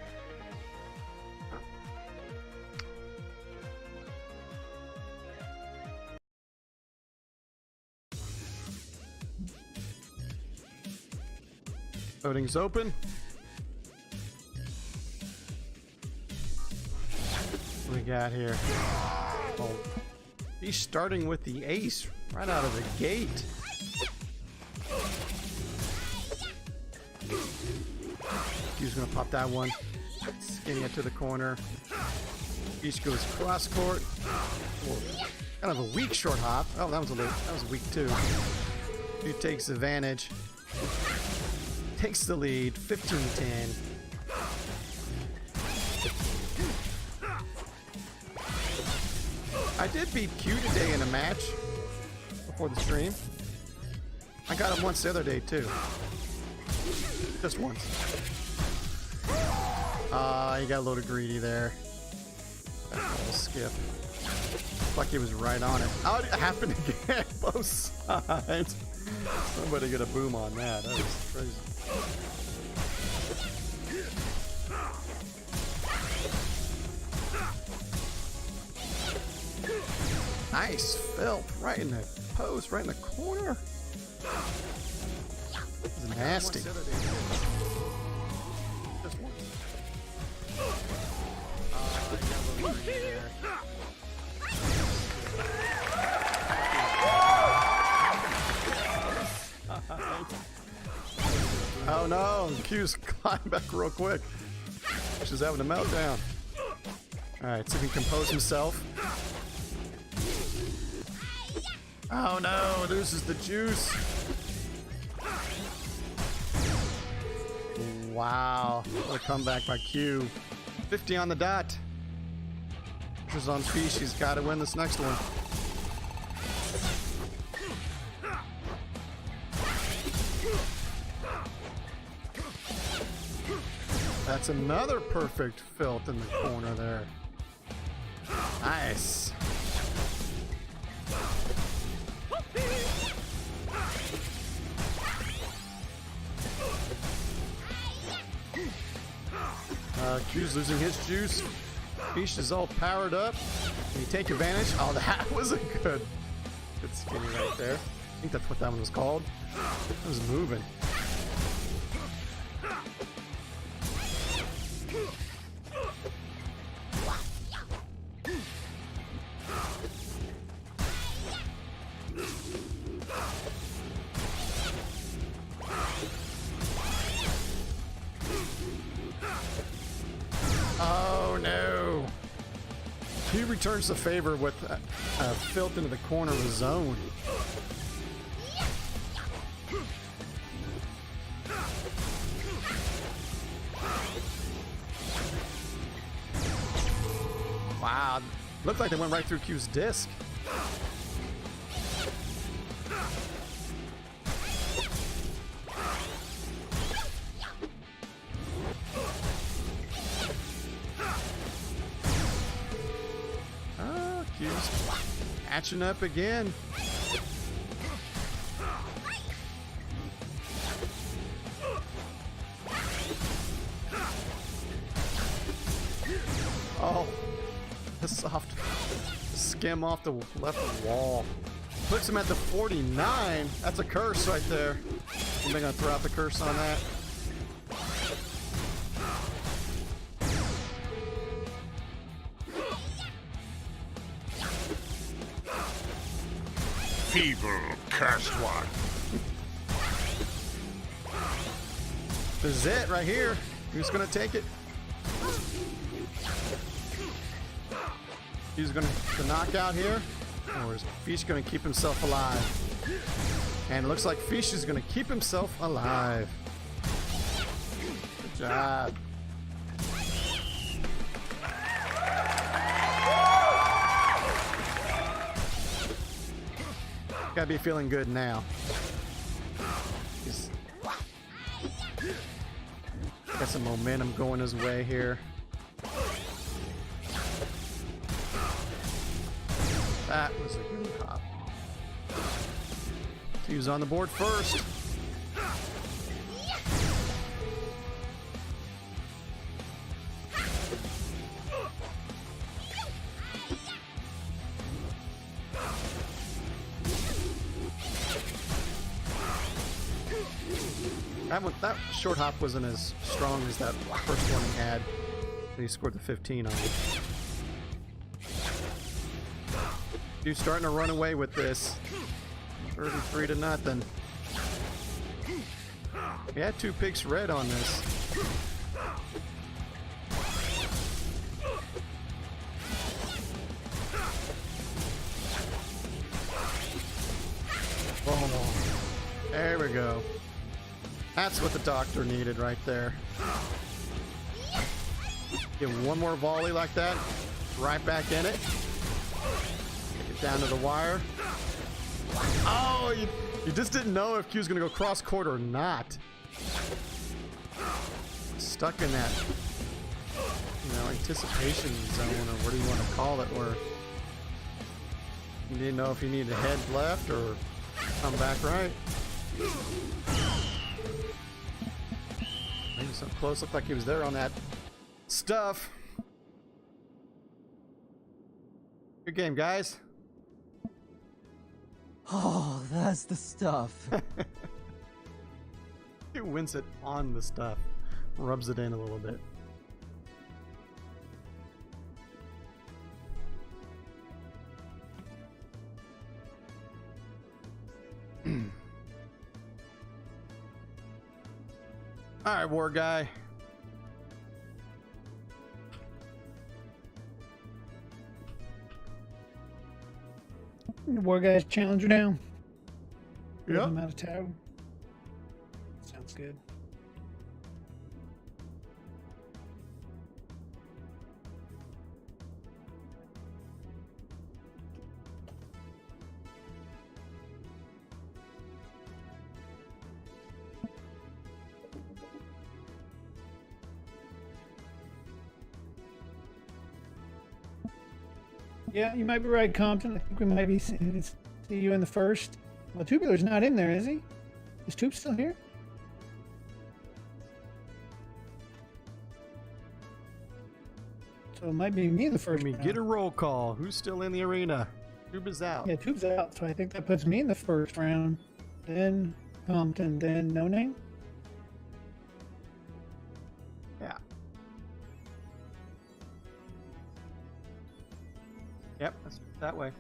Speaker 2: Voting's open. What we got here? Oh, he's starting with the ace right out of the gate. He's gonna pop that one. Skinning it to the corner. Each goes cross court. Oh, kind of a weak short hop. Oh, that was weak too. He takes advantage. Takes the lead, 15-10. I did beat Q today in a match before the stream. I got him once the other day too. Just once. He got a little greedy there. That little skip. Like he was right on it. Oh, it happened again. Both sides. Somebody get a boom on that. That was crazy. Nice Phil, right in the post, right in the corner. This is nasty. Just one. Oh no, Q's climbed back real quick. She's having a meltdown. Alright, so he can compose himself. Oh no, loses the juice. Wow, what a comeback by Q. 50 on the dot. She's on feet, she's got to win this next one. That's another perfect filth in the corner there. Nice. Q's losing his juice. Fish is all powered up. Can you take advantage? Oh, that was a good skinny right there. I think that's what that one was called. It was moving. Oh no! He returns the favor with filth into the corner of the zone. Wow, looked like they went right through Q's disc. Oh, Q's catching up again. Oh, the soft skim off the left wall. Puts him at the 49. That's a curse right there. Am I gonna throw out the curse on that?
Speaker 4: Feeble cursed one.
Speaker 2: This is it right here. Who's gonna take it? He's gonna the knockout here, or is Fish gonna keep himself alive? And it looks like Fish is gonna keep himself alive. Good job. Gotta be feeling good now. He's got some momentum going his way here. That was a good hop. He was on the board first. That short hop wasn't as strong as that first one he had. He scored the 15 on it. Dude's starting to run away with this. 33 to nothing. He had 2 picks red on this. Oh, there we go. That's what the doctor needed right there. Get one more volley like that. Right back in it. Get down to the wire. Oh, you You just didn't know if Q was going to go cross court or not. Stuck in that, anticipation zone, or what do you want to call it, where you didn't know if you needed to head left or come back right. Maybe so close, looked like he was there on that stuff. Good game, guys.
Speaker 5: Oh, that's the stuff.
Speaker 2: He wins it on the stuff, rubs it in a little bit. All right, war guy.
Speaker 1: War guy's challenger now.
Speaker 2: Yep.
Speaker 1: I'm out of town. Sounds good. Yeah, you might be right, Compton. I think we might be see you in the first. Well, Tubular's not in there, is he? Is Tube still here? So it might be me in the first.
Speaker 2: Let me
Speaker 1: round.
Speaker 2: get a roll call. Who's still in the arena? Tube is out.
Speaker 1: Yeah, Tube's out, so I think that puts me in the first round. Then Compton, then No Name.
Speaker 2: Yeah. Yep, that's that way.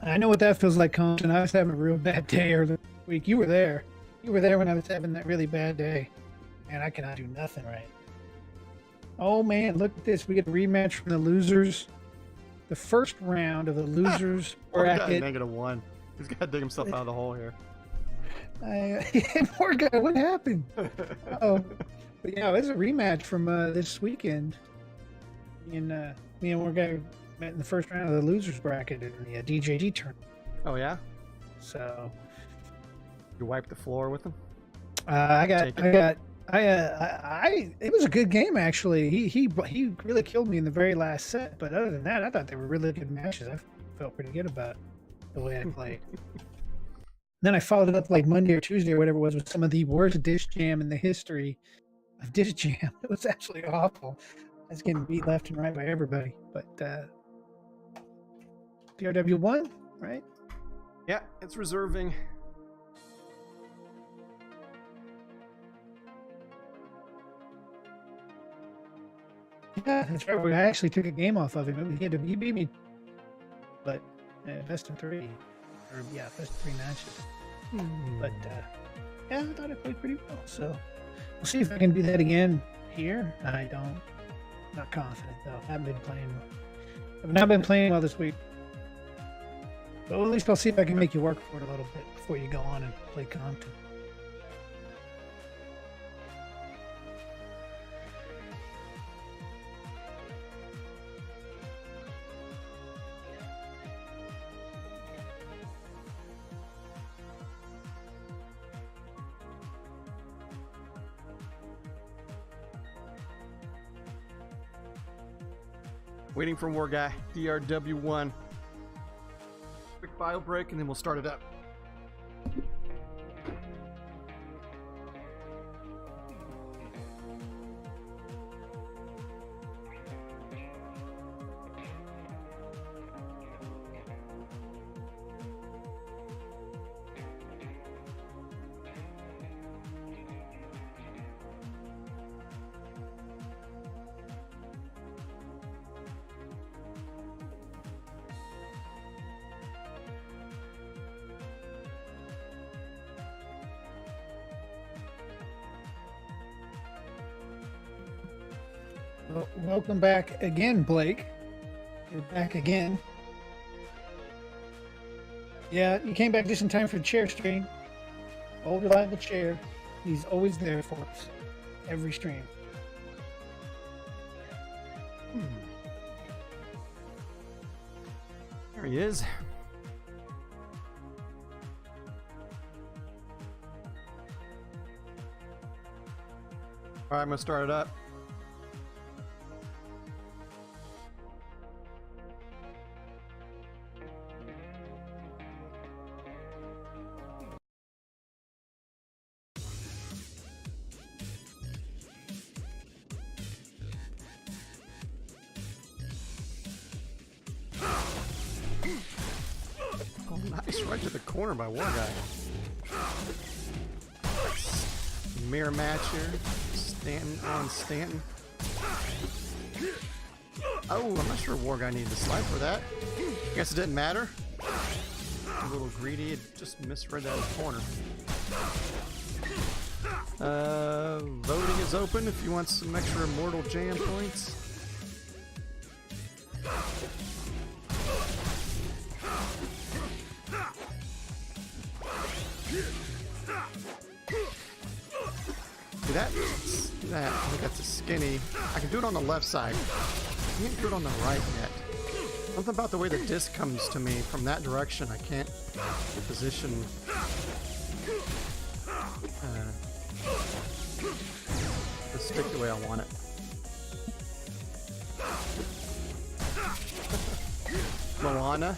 Speaker 1: I know what that feels like, Compton. I was having a real bad day earlier this week. You were there. You were there when I was having that really bad day. And I cannot do nothing right. Oh, man, look at this. We get a rematch from the losers. The first round of the losers bracket.
Speaker 2: -1. He's got to dig himself out of the hole here.
Speaker 1: Poor guy, what happened? Oh, but yeah, it's a rematch from this weekend. Me and Poor guy met in the first round of the losers bracket in the DJG tournament.
Speaker 2: Oh yeah,
Speaker 1: So
Speaker 2: you wiped the floor with him.
Speaker 1: it was a good game actually. He really killed me in the very last set. But other than that, I thought they were really good matches. I felt pretty good about the way I played. Then I followed it up like Monday or Tuesday or whatever it was with some of the worst dish jam in the history of dish jam. It was absolutely awful. I was getting beat left and right by everybody. But DRW won, right?
Speaker 2: Yeah, it's reserving.
Speaker 1: Yeah, that's right. I actually took a game off of him. He beat me, but best of three. Or yeah, best of 3 matches. But yeah, I thought I played pretty well. So we'll see if I can do that again here. Not confident though. I've not been playing well this week. But at least I'll see if I can make you work for it a little bit before you go on and play Compton.
Speaker 2: Waiting for War Guy. DRW1. Quick bio break and then we'll start it up.
Speaker 1: Well, welcome back again, Blake. You're back again. Yeah, you came back just in time for the chair stream. old reliable chair. He's always there for us, every stream.
Speaker 2: There he is. All right, I'm gonna start it up. Oh, nice, right to the corner by War Guy. Mirror match here. Stanton on Stanton. Oh, I'm not sure War Guy needed to slide for that. Guess it didn't matter. A little greedy, it just misread that in the corner. Voting is open if you want some extra Immortal Jam points. I think that's a skinny. I can do it on the left side. I can't do it on the right yet. Something about the way the disc comes to me from that direction. I can't position the stick the way I want it. Moana.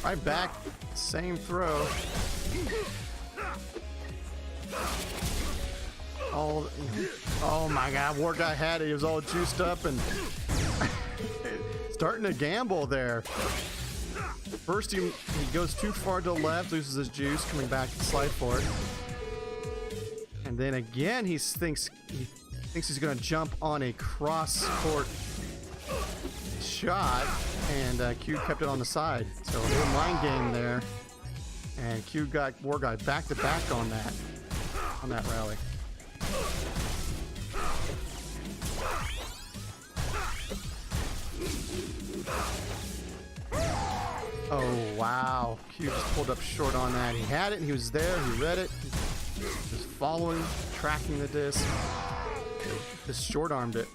Speaker 2: Right back, same throw. Oh my God, War Guy had it. He was all juiced up and starting to gamble there. First he goes too far to the left, loses his juice, coming back to slide for it. And then again he thinks he's gonna jump on a cross-court shot, and Q kept it on the side. So a little mind game there, and Q got War Guy back to back on that rally. Oh wow, Q just pulled up short on that. He had it, he was there, he read it, he was following, tracking the disc, just short-armed it.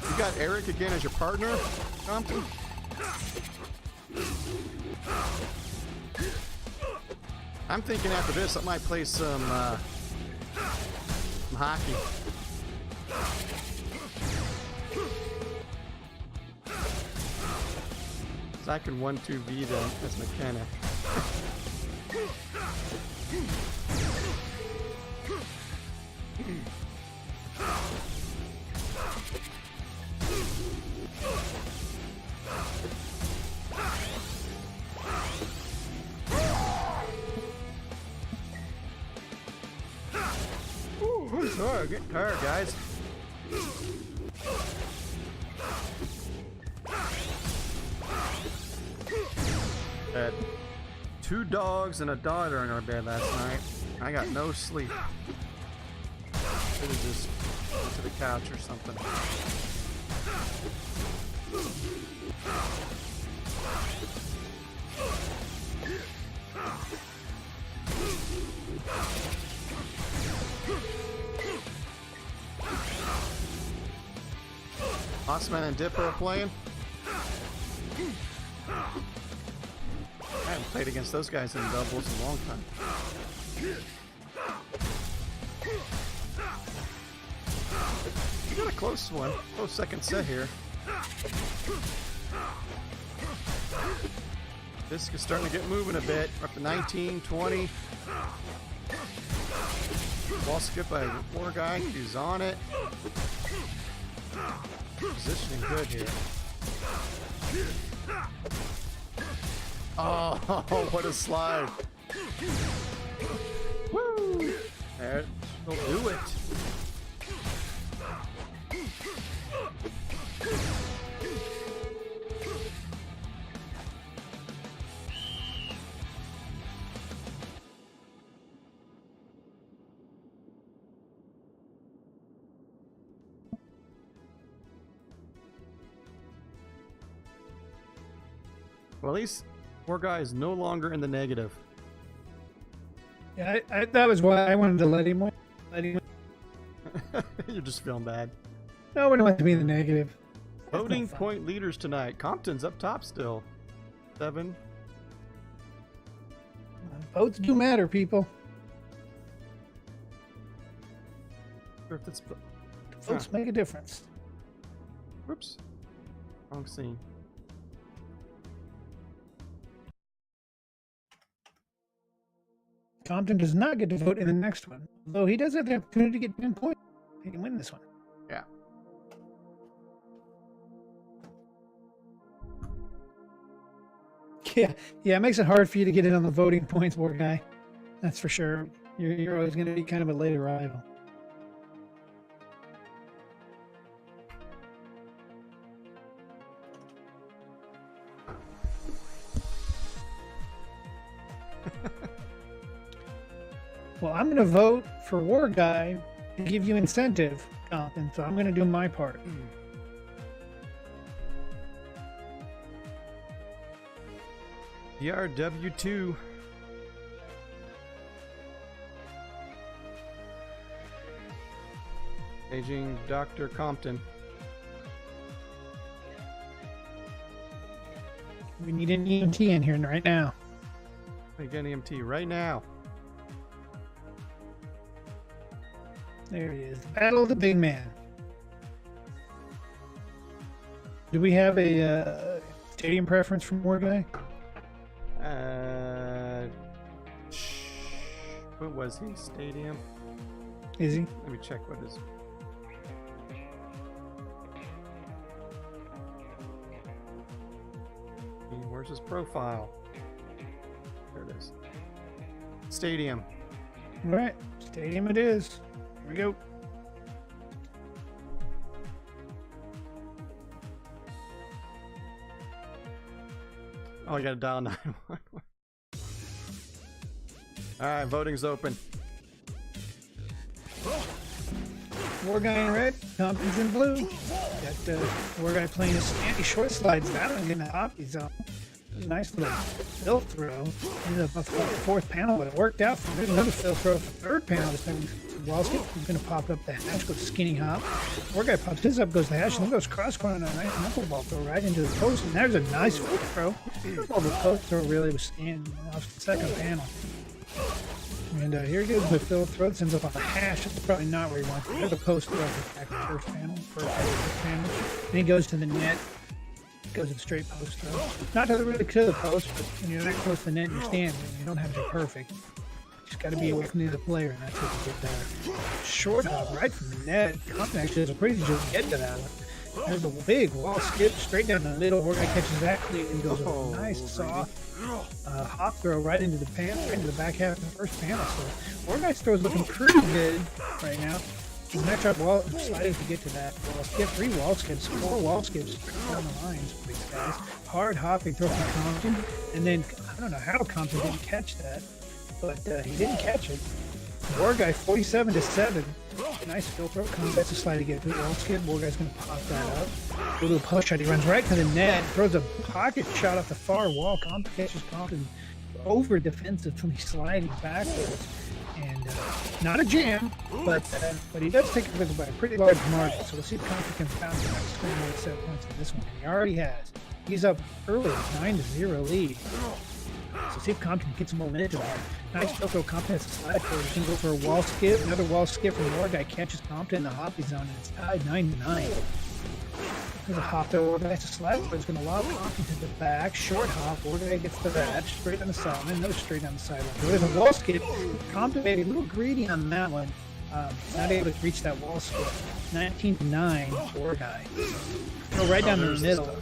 Speaker 2: You got Eric again as your partner, Compton? I'm thinking after this I might play some hockey. So I can 1-2V them as McKenna. Ooh, getting tired, guys. Had 2 dogs and a daughter in our bed last night. I got no sleep. Should have just went to the couch or something. Bossman and Dipper are playing. I haven't played against those guys in doubles in a long time. We got a close one. Close second set here. Disc is starting to get moving a bit. We're up to 19, 20. Ball skip by War Guy. He's on it. Positioning good here. Oh, what a slide. Woo! There, she'll do it. Well, at least poor guy is no longer in the negative.
Speaker 1: Yeah, that was why I wanted to let him win.
Speaker 2: You're just feeling bad.
Speaker 1: No one wants to be in the negative. That's
Speaker 2: Voting
Speaker 1: not fun.
Speaker 2: point leaders tonight. Compton's up top still. 7.
Speaker 1: Votes do matter, people.
Speaker 2: Sure if it's...
Speaker 1: Votes make a difference.
Speaker 2: Whoops. Wrong scene.
Speaker 1: Compton does not get to vote in the next one, though he does have the opportunity to get 10 points. He can win this one.
Speaker 2: Yeah.
Speaker 1: Yeah, it makes it hard for you to get in on the voting points, poor guy. That's for sure. You're always going to be kind of a late arrival. Well, I'm going to vote for War Guy to give you incentive, Compton, so I'm going to do my part.
Speaker 2: DrW2. Aging Dr. Compton.
Speaker 1: We need an EMT in here right now.
Speaker 2: Make an EMT right now.
Speaker 1: There he is. Battle of the big man. Do we have a stadium preference from War Guy?
Speaker 2: What was he? Stadium?
Speaker 1: Is he?
Speaker 2: Let me check what his... Where's his profile? There it is. Stadium.
Speaker 1: All right. Stadium it is. Here we go.
Speaker 2: Oh, you gotta dial 911. Alright, voting's open.
Speaker 1: War Guy in red, Compton's in blue. Got War Guy playing his Andy short slides down and getting the hockey zone. Nice little fill throw. Ended up off the fourth panel, but it worked out. There's another fill throw for the third panel. This time, Walski is going to pop up the hash, goes skinny hop. War Guy pops his up, goes the hash, and then goes cross corner on a nice knuckleball throw right into the post. And there's a nice fill throw. Well, the post throw really was standing off the second panel. And here he goes, the fill throw. It ends up on the hash. That's probably not where he wants it. There's a post throw back in the first panel. Then he goes to the net. Goes to the straight post throw. Not to the really to the post, but when you're that close to the net, you're standing. You don't have to be perfect. You just got to be away from the other player, and that's what you get there. Short hop right from the net. Compton actually does a pretty good get to that one. There's a big wall skip straight down the middle. War Guy catches that clean and goes a nice soft hop throw right into the pan, right into the back half of the first panel. So War Guy's throw is looking pretty good right now. His matchup wall sliding to get to that wall skip. 3 wall skips, 4 wall skips down the lines for these guys. Hard hopping throw from Compton, and then I don't know how Compton didn't catch that, but he didn't catch it. War Guy 47-7. Nice fill throw. Compton's a slide to get to the wall skip. War Guy's gonna pop that up. A little push shot. He runs right to the net. Throws a pocket shot off the far wall. Compton catches Compton over defensively sliding backwards. And not a jam, but he does take it by a pretty large margin. So we'll see if Compton can bounce back to 27 points in this one. And he already has. He's up early, 9-0 lead. So see if Compton can get some momentum. Nice fill throw. Compton has a slide forward. He can go for a wall skip. Another wall skip from War Guy catches Compton in the hoppy zone, and it's tied 9-9. There's a hop there. War Guy has a slide forward. He's going to lob Compton to the back. Short hop. War Guy gets the that. Straight on the sideline. Another straight on the sideline. There's a wall skip. Compton maybe a little greedy on that one. Not able to reach that wall skip. 19-9. War Guy. Go right down the middle.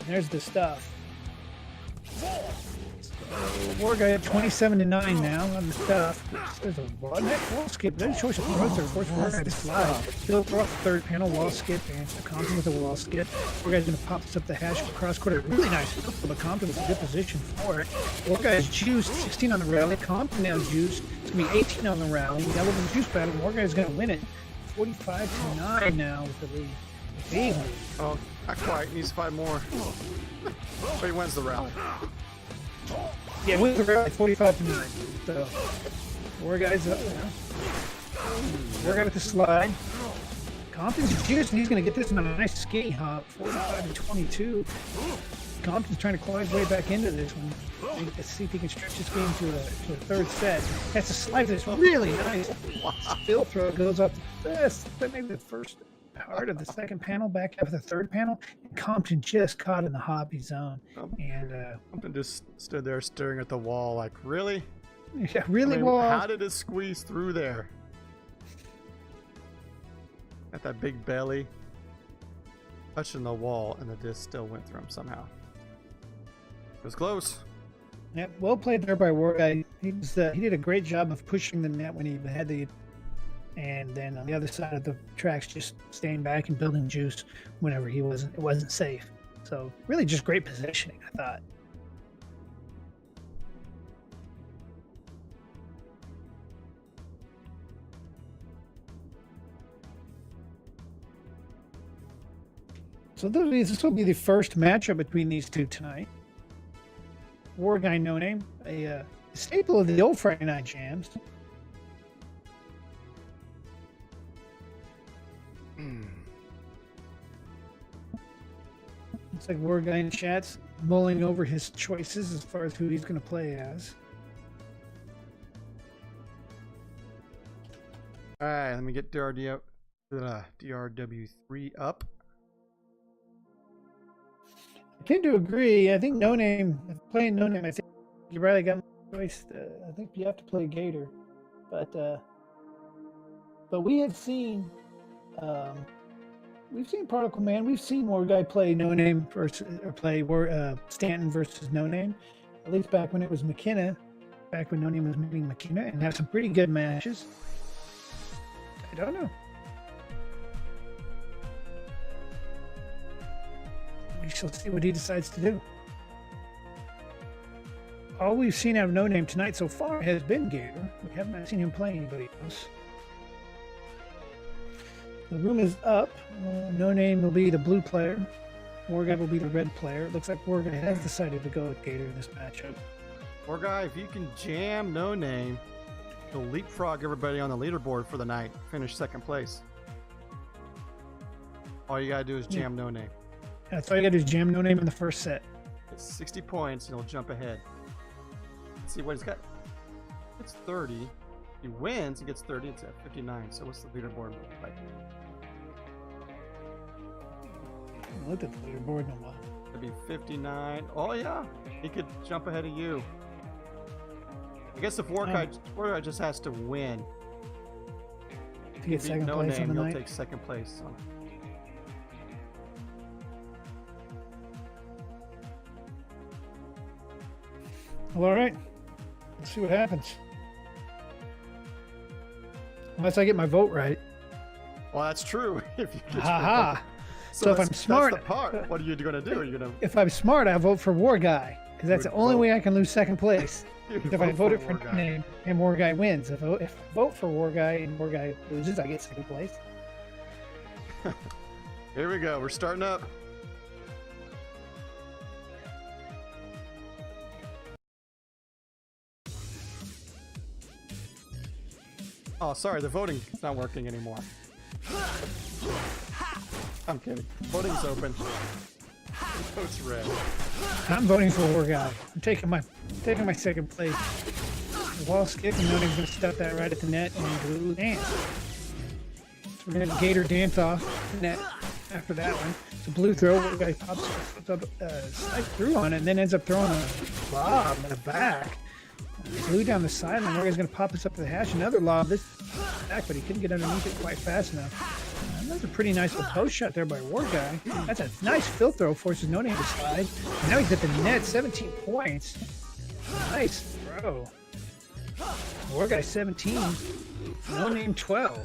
Speaker 1: There's the stuff. War Guy at 27-9 now on the stuff. There's a wall skip. There's a choice of throws there. Of course, War Guy to slide. He'll throw off the third panel, wall skip, and Compton with a wall skip. War Guy's going to pop this up the hash for cross quarter. Really nice. But Compton was in good position for it. War Guy's juiced. 16 on the rally. Compton now juiced. It's going to be 18 on the rally. That was a juice battle. War Guy's going to win it. 45-9 now with the lead. Easily.
Speaker 2: Oh, not quite. Needs 5 more. But he wins the rally.
Speaker 1: Yeah, with the rally, 45-9. So, War Guy's up now. War Guy with the slide. Compton's juiced, and he's going to get this on a nice skinny hop. 45-22. Compton's trying to claw his way back into this one. Let's see if he can stretch this game to a third set. That's a slide that's really nice. Still throw goes up maybe the first part of the second panel, back half of the third panel. And Compton just caught in the hobby zone. And
Speaker 2: Compton just stood there staring at the wall like, really?
Speaker 1: Yeah, really.
Speaker 2: I mean,
Speaker 1: well,
Speaker 2: how did it squeeze through there? At that big belly, touching the wall, and the disc still went through him somehow. It was close.
Speaker 1: yeah, well played there by War Guy. He did a great job of pushing the net when he had the, and then on the other side of the tracks, just staying back and building juice whenever it wasn't safe. So really, just great positioning, I thought. So this will be the first matchup between these two tonight. War Guy No Name, a staple of the old Friday Night Jams. Looks like War Guy in chat's mulling over his choices as far as who he's going to play as.
Speaker 2: All right, let me get DRW3 up.
Speaker 1: I tend to agree. I think No Name, playing No Name, I think you probably got a choice. I think you have to play Gator, but we have seen, we've seen Particle Man. We've seen War Guy play No Name versus or play Stanton versus No Name. At least back when it was McKenna, back when No Name was meeting McKenna, and have some pretty good matches. I don't know. We shall see what he decides to do. All we've seen out of No Name tonight so far has been Gator. We haven't seen him play anybody else. The room is up. No Name will be the blue player. War Guy will be the red player. It looks like War Guy has decided to go with Gator in this matchup.
Speaker 2: War Guy, if you can jam No Name, he'll leapfrog everybody on the leaderboard for the night. Finish second place. All you gotta do is jam No Name.
Speaker 1: That's all you gotta do is jam No Name in the first set.
Speaker 2: It's 60 points and he'll jump ahead. Let's see what he's got. It's 30. If he wins, he gets 30. It's at 59. So what's the leaderboard look like?
Speaker 1: I haven't looked at the leaderboard in a while.
Speaker 2: It'd be 59. Oh yeah, he could jump ahead of you. I guess if War Guy just has to win.
Speaker 1: If you get second
Speaker 2: No
Speaker 1: place
Speaker 2: Name,
Speaker 1: on the
Speaker 2: he'll
Speaker 1: night.
Speaker 2: take second place.
Speaker 1: Well, all right. Let's see what happens. Unless I get my vote right.
Speaker 2: Well, that's true. If you get
Speaker 1: Ha So if I'm smart,
Speaker 2: that's the part. What are you gonna do? Are you gonna?
Speaker 1: if I'm smart, I vote for War Guy because that's the only way I can lose second place. If I voted for No Name and War Guy wins. If I vote for War Guy and War Guy loses, I get second place.
Speaker 2: Here we go. We're starting up. Oh, sorry, the voting's not working anymore. I'm kidding. Voting's open. Vote's red.
Speaker 1: I'm voting for War Guy. I'm taking my second place. The wall skip and No Name's gonna stuff that right at the net and blue dance. So we're gonna have Gator dance off the net after that one. So blue throw, War Guy pops up, slides through on it, and then ends up throwing a lob in the back. Blue down the sideline. War Guy's gonna pop this up to the hash. Another lob this back, but he couldn't get underneath it quite fast enough. That's a pretty nice little post shot there by War Guy. That's a nice fill throw, forces No Name to slide. And now he's at the net, 17 points. Nice throw. War Guy 17, No Name 12.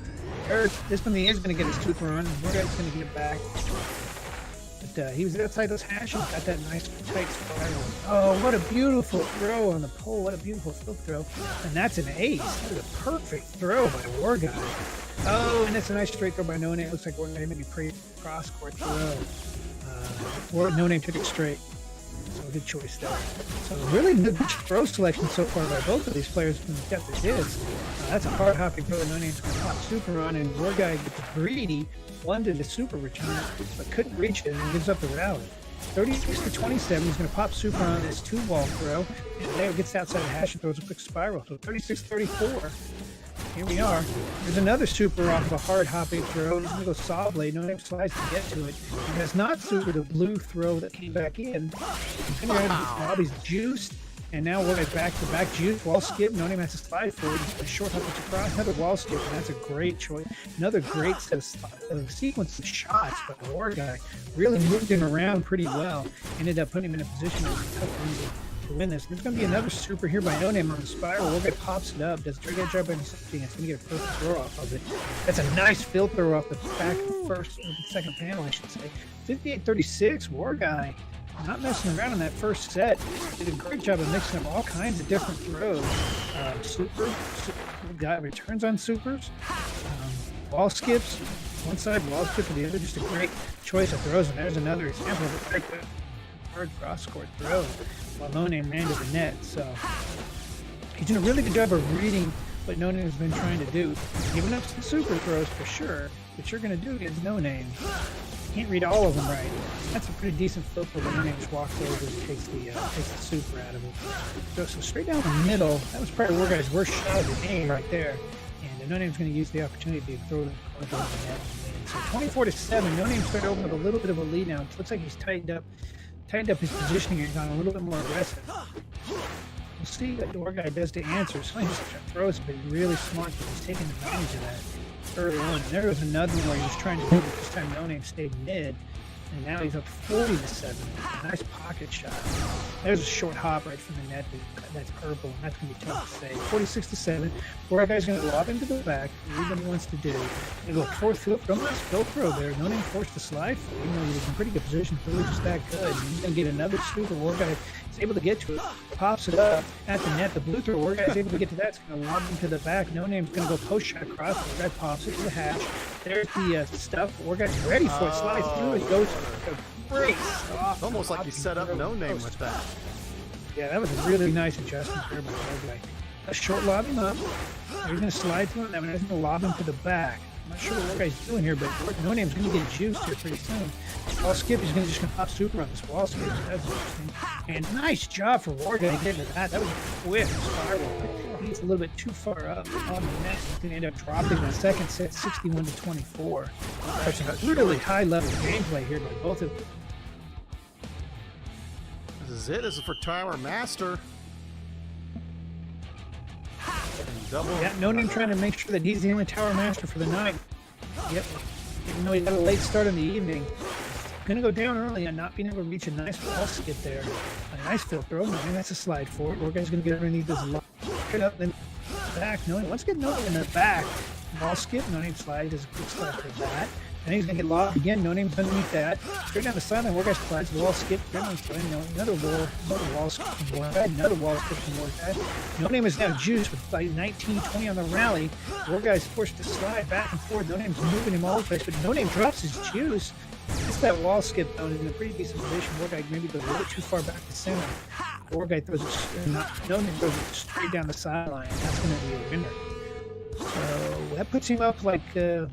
Speaker 1: This one, he is going to get his tooth run. War Guy's going to get back. he was outside those hashes, got that nice tight spiral. Oh, what a beautiful throw on the pole. What a beautiful flip throw. And that's an ace. That is a perfect throw by War Guy. Oh, and that's a nice straight throw by No Name. It looks like War Guy maybe cross court throw. No Name took it straight. So good choice there. So really good throw selection so far by both of these players from the depth it is. That's a hard hopping throw. No Name's going to pop super on, and War Guy gets greedy, wanted the super return, but couldn't reach it and gives up the rally. 36 to 27. He's going to pop super on this 2-wall throw, and there gets outside the hash and throws a quick spiral. So 36-34. Here we are. There's another super off of a hard hopping throw. He's going to go saw blade. No Name slides to get to it. He has not super the blue throw that came back in. He's going to have these juiced. And now we're at back-to-back juice, wall skip. No Name has to slide forward. He's going to short hop it across. Another wall skip, and that's a great choice. Another great set of sequence of shots by the War Guy. Really moved him around pretty well. Ended up putting him in a position that was tough for him to win this. There's going to be another super here by No Name on the spiral. War Guy pops it up. Does a great job by something. It's going to get a perfect throw off of it. That's a nice filter off the back of the second panel, I should say. 58-36, War Guy. Not messing around in that first set. Did a great job of mixing up all kinds of different throws. Super got returns on supers. Wall skips. One side, wall skip to the other. Just a great choice of throws. And there's another example of a great hard cross-court throw while No Name ran to the net. So he's doing a really good job of reading what No Name has been trying to do. Giving up some super throws for sure, but you're going to do against No Name. Can't read all of them right. That's a pretty decent filter when No Name just walks over and takes the super out of it. So straight down the middle, that was probably War Guy's worst shot of the game right there. And No Name's going to use the opportunity to throw it over the net. So 24-7, No Name's starting to open up a little bit of a lead now. It looks like he's tightened up his positioning and gone a little bit more aggressive. We'll see what the War Guy does to answer. Some of his throws have been really smart, but he's taking advantage of that early on. And there was another one where he was trying to do it. This time No Name stayed mid, and now he's up 40-7. Nice pocket shot. There's a short hop right from the net that's purple, and that's going to be tough to say. 46-7. War Guy's going to lob into the back. Read what he wants to do. He's going to go fourth flip. Don't nice go throw there. No Name forced to slide for it, even though he was in pretty good position. Really just that good. And he's going to get another super. War Guy is able to get to it. Pops it up at the net. The blue throw. War Guy's able to get to that. It's going to lob into the back. No Name's going to go post shot across. War Guy pops it to the hash. There's the stuff. War Guy's ready for it. Slides through. He goes great.
Speaker 2: It's almost like you set up No Name with that.
Speaker 1: Yeah, that was a really nice adjustment there by the War Guy. A short lob him up. He's going to slide through it. That one he's going to lob him to the back. I'm not sure what War Guy's doing here, but No Name's going to get juiced here pretty soon. Wall skip, he's just going to pop super on this wall skip. So that's interesting. And nice job for War Guy getting to that. That was a quick spiral. He's a little bit too far up on the net. He's going to end up dropping the second set 61-24. That's a really high level gameplay here by both of them.
Speaker 2: This is it. This is for Tower Master. And double.
Speaker 1: Yeah, No Name trying to make sure that he's the only Tower Master for the night. Yep. Even though he got a late start in the evening. Going to go down early and not being able to reach a nice wall skip there. A nice filter. Oh, man, that's a slide forward. War Guy's going to get underneath this lock. Straight up, then back. No Name. Let's get No Name in the back. Wall skip. No Name slide. Does a quick slide for that. Then he's going to get locked again. No Name's underneath that. Straight down the sideline. War Guy slides. Wall skip. Another wall skip from War Guy. Another wall skip from War Guy. No Name is now juiced with like 19-20 on the rally. War Guy's forced to slide back and forth. No Name's moving him all the place, but No Name drops his juice. It's that wall skip though. He's in a pretty decent position. War Guy maybe goes a little too far back to center. War Guy throws it. No Name throws it straight down the sideline. That's going to be a winner. So that puts him up like 32-0.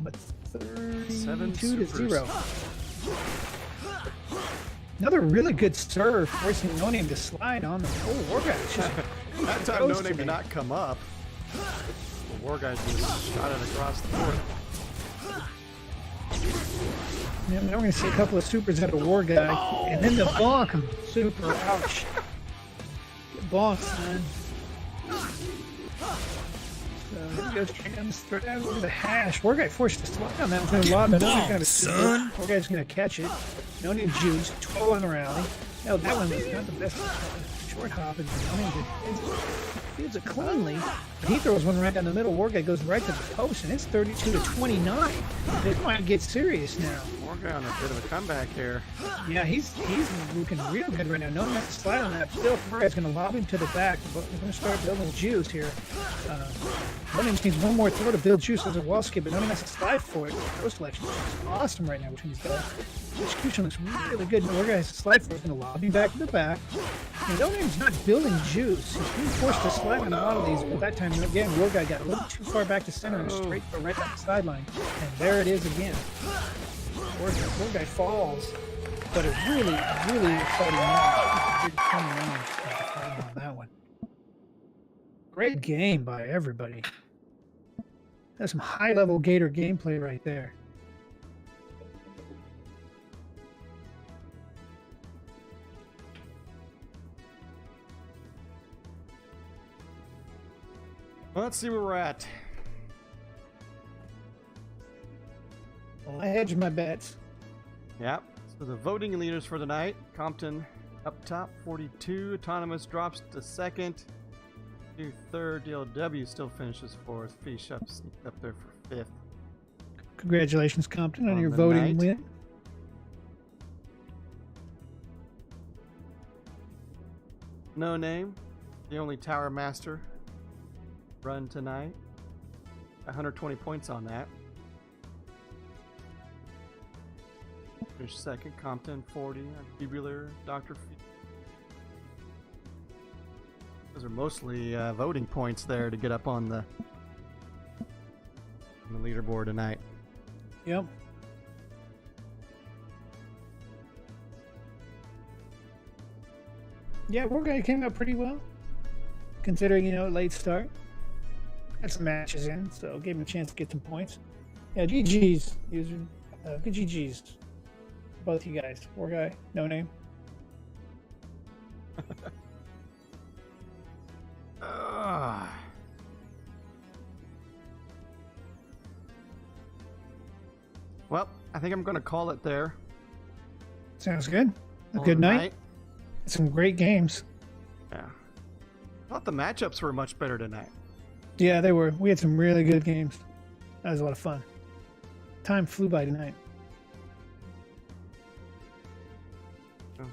Speaker 1: Another really good serve, forcing No Name to slide on the pole. War Guy just
Speaker 2: that time No Name did not come up. The War Guy just shot it across the board.
Speaker 1: Yeah, now we're going to see a couple of supers out of War Guy, and then the bonk super. Ouch! Get bonked, man. So here he goes straight down the thread over the hash. War Guy forced to slide on that. Was going to lob it. War Guy's going to catch it. No Name juice. 12 on the rally. No, that one was not the best. Short hop and No Name fields it cleanly. But he throws one right down the middle. War Guy goes right to the post, and it's 32-29. This might get serious now.
Speaker 2: More guy on a bit of a comeback here.
Speaker 1: Yeah, he's looking real good right now. No one has to slide on that. Bill Perez going to lob him to the back. But we're going to start building juice here. One of needs one more throw to build juice as a wall skip, but no one has to slide for it. Throw selection is awesome right now between these guys. Execution looks really good. No guy has to slide for it. Going to lob him back to the back. And no name's not building juice. He's being forced to slide on a lot of these, but that time again, War Guy got a little too far back to center and straight for right back the sideline. And there it is again. War Guy falls, but a really, really exciting match. Big 20 rounds on that one. Great game by everybody. That's some high-level Gator gameplay right there.
Speaker 2: Well, let's see where we're at.
Speaker 1: Well, I hedged my bets.
Speaker 2: Yep. So the voting leaders for the night: Compton up top, 42. Autonomous drops to second. To third. DLW still finishes fourth. Fish up there for fifth.
Speaker 1: Congratulations, Compton, on
Speaker 2: On
Speaker 1: your
Speaker 2: the
Speaker 1: voting
Speaker 2: night.
Speaker 1: win.
Speaker 2: No Name, the only Tower Master run tonight. 120 points on that. Finished second. Compton 40. Debuler, Dr. Fee. Those are mostly voting points there to get up on the leaderboard tonight.
Speaker 1: Yep. Yeah, War Guy came out pretty well, considering, late start. Had some matches in, so gave him a chance to get some points. Yeah, GG's. Good GG's. Both you guys. War Guy, No Name.
Speaker 2: Well, I think I'm going to call it there.
Speaker 1: Sounds good. A
Speaker 2: Call
Speaker 1: good
Speaker 2: it
Speaker 1: night. Some great games.
Speaker 2: Yeah. I thought the matchups were much better tonight.
Speaker 1: Yeah, they were. We had some really good games. That was a lot of fun. Time flew by tonight.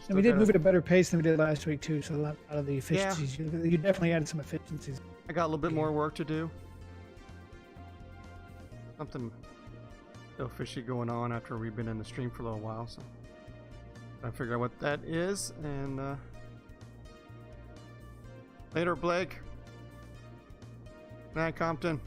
Speaker 1: And we did move at a better pace than we did last week, too, so a lot of the efficiencies. You definitely added some efficiencies.
Speaker 2: I got a little bit more work to do. Something still fishy going on after we've been in the stream for a little while, so I figure out what that is. And later, Blake. Night, Compton.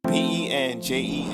Speaker 6: PENJEENT.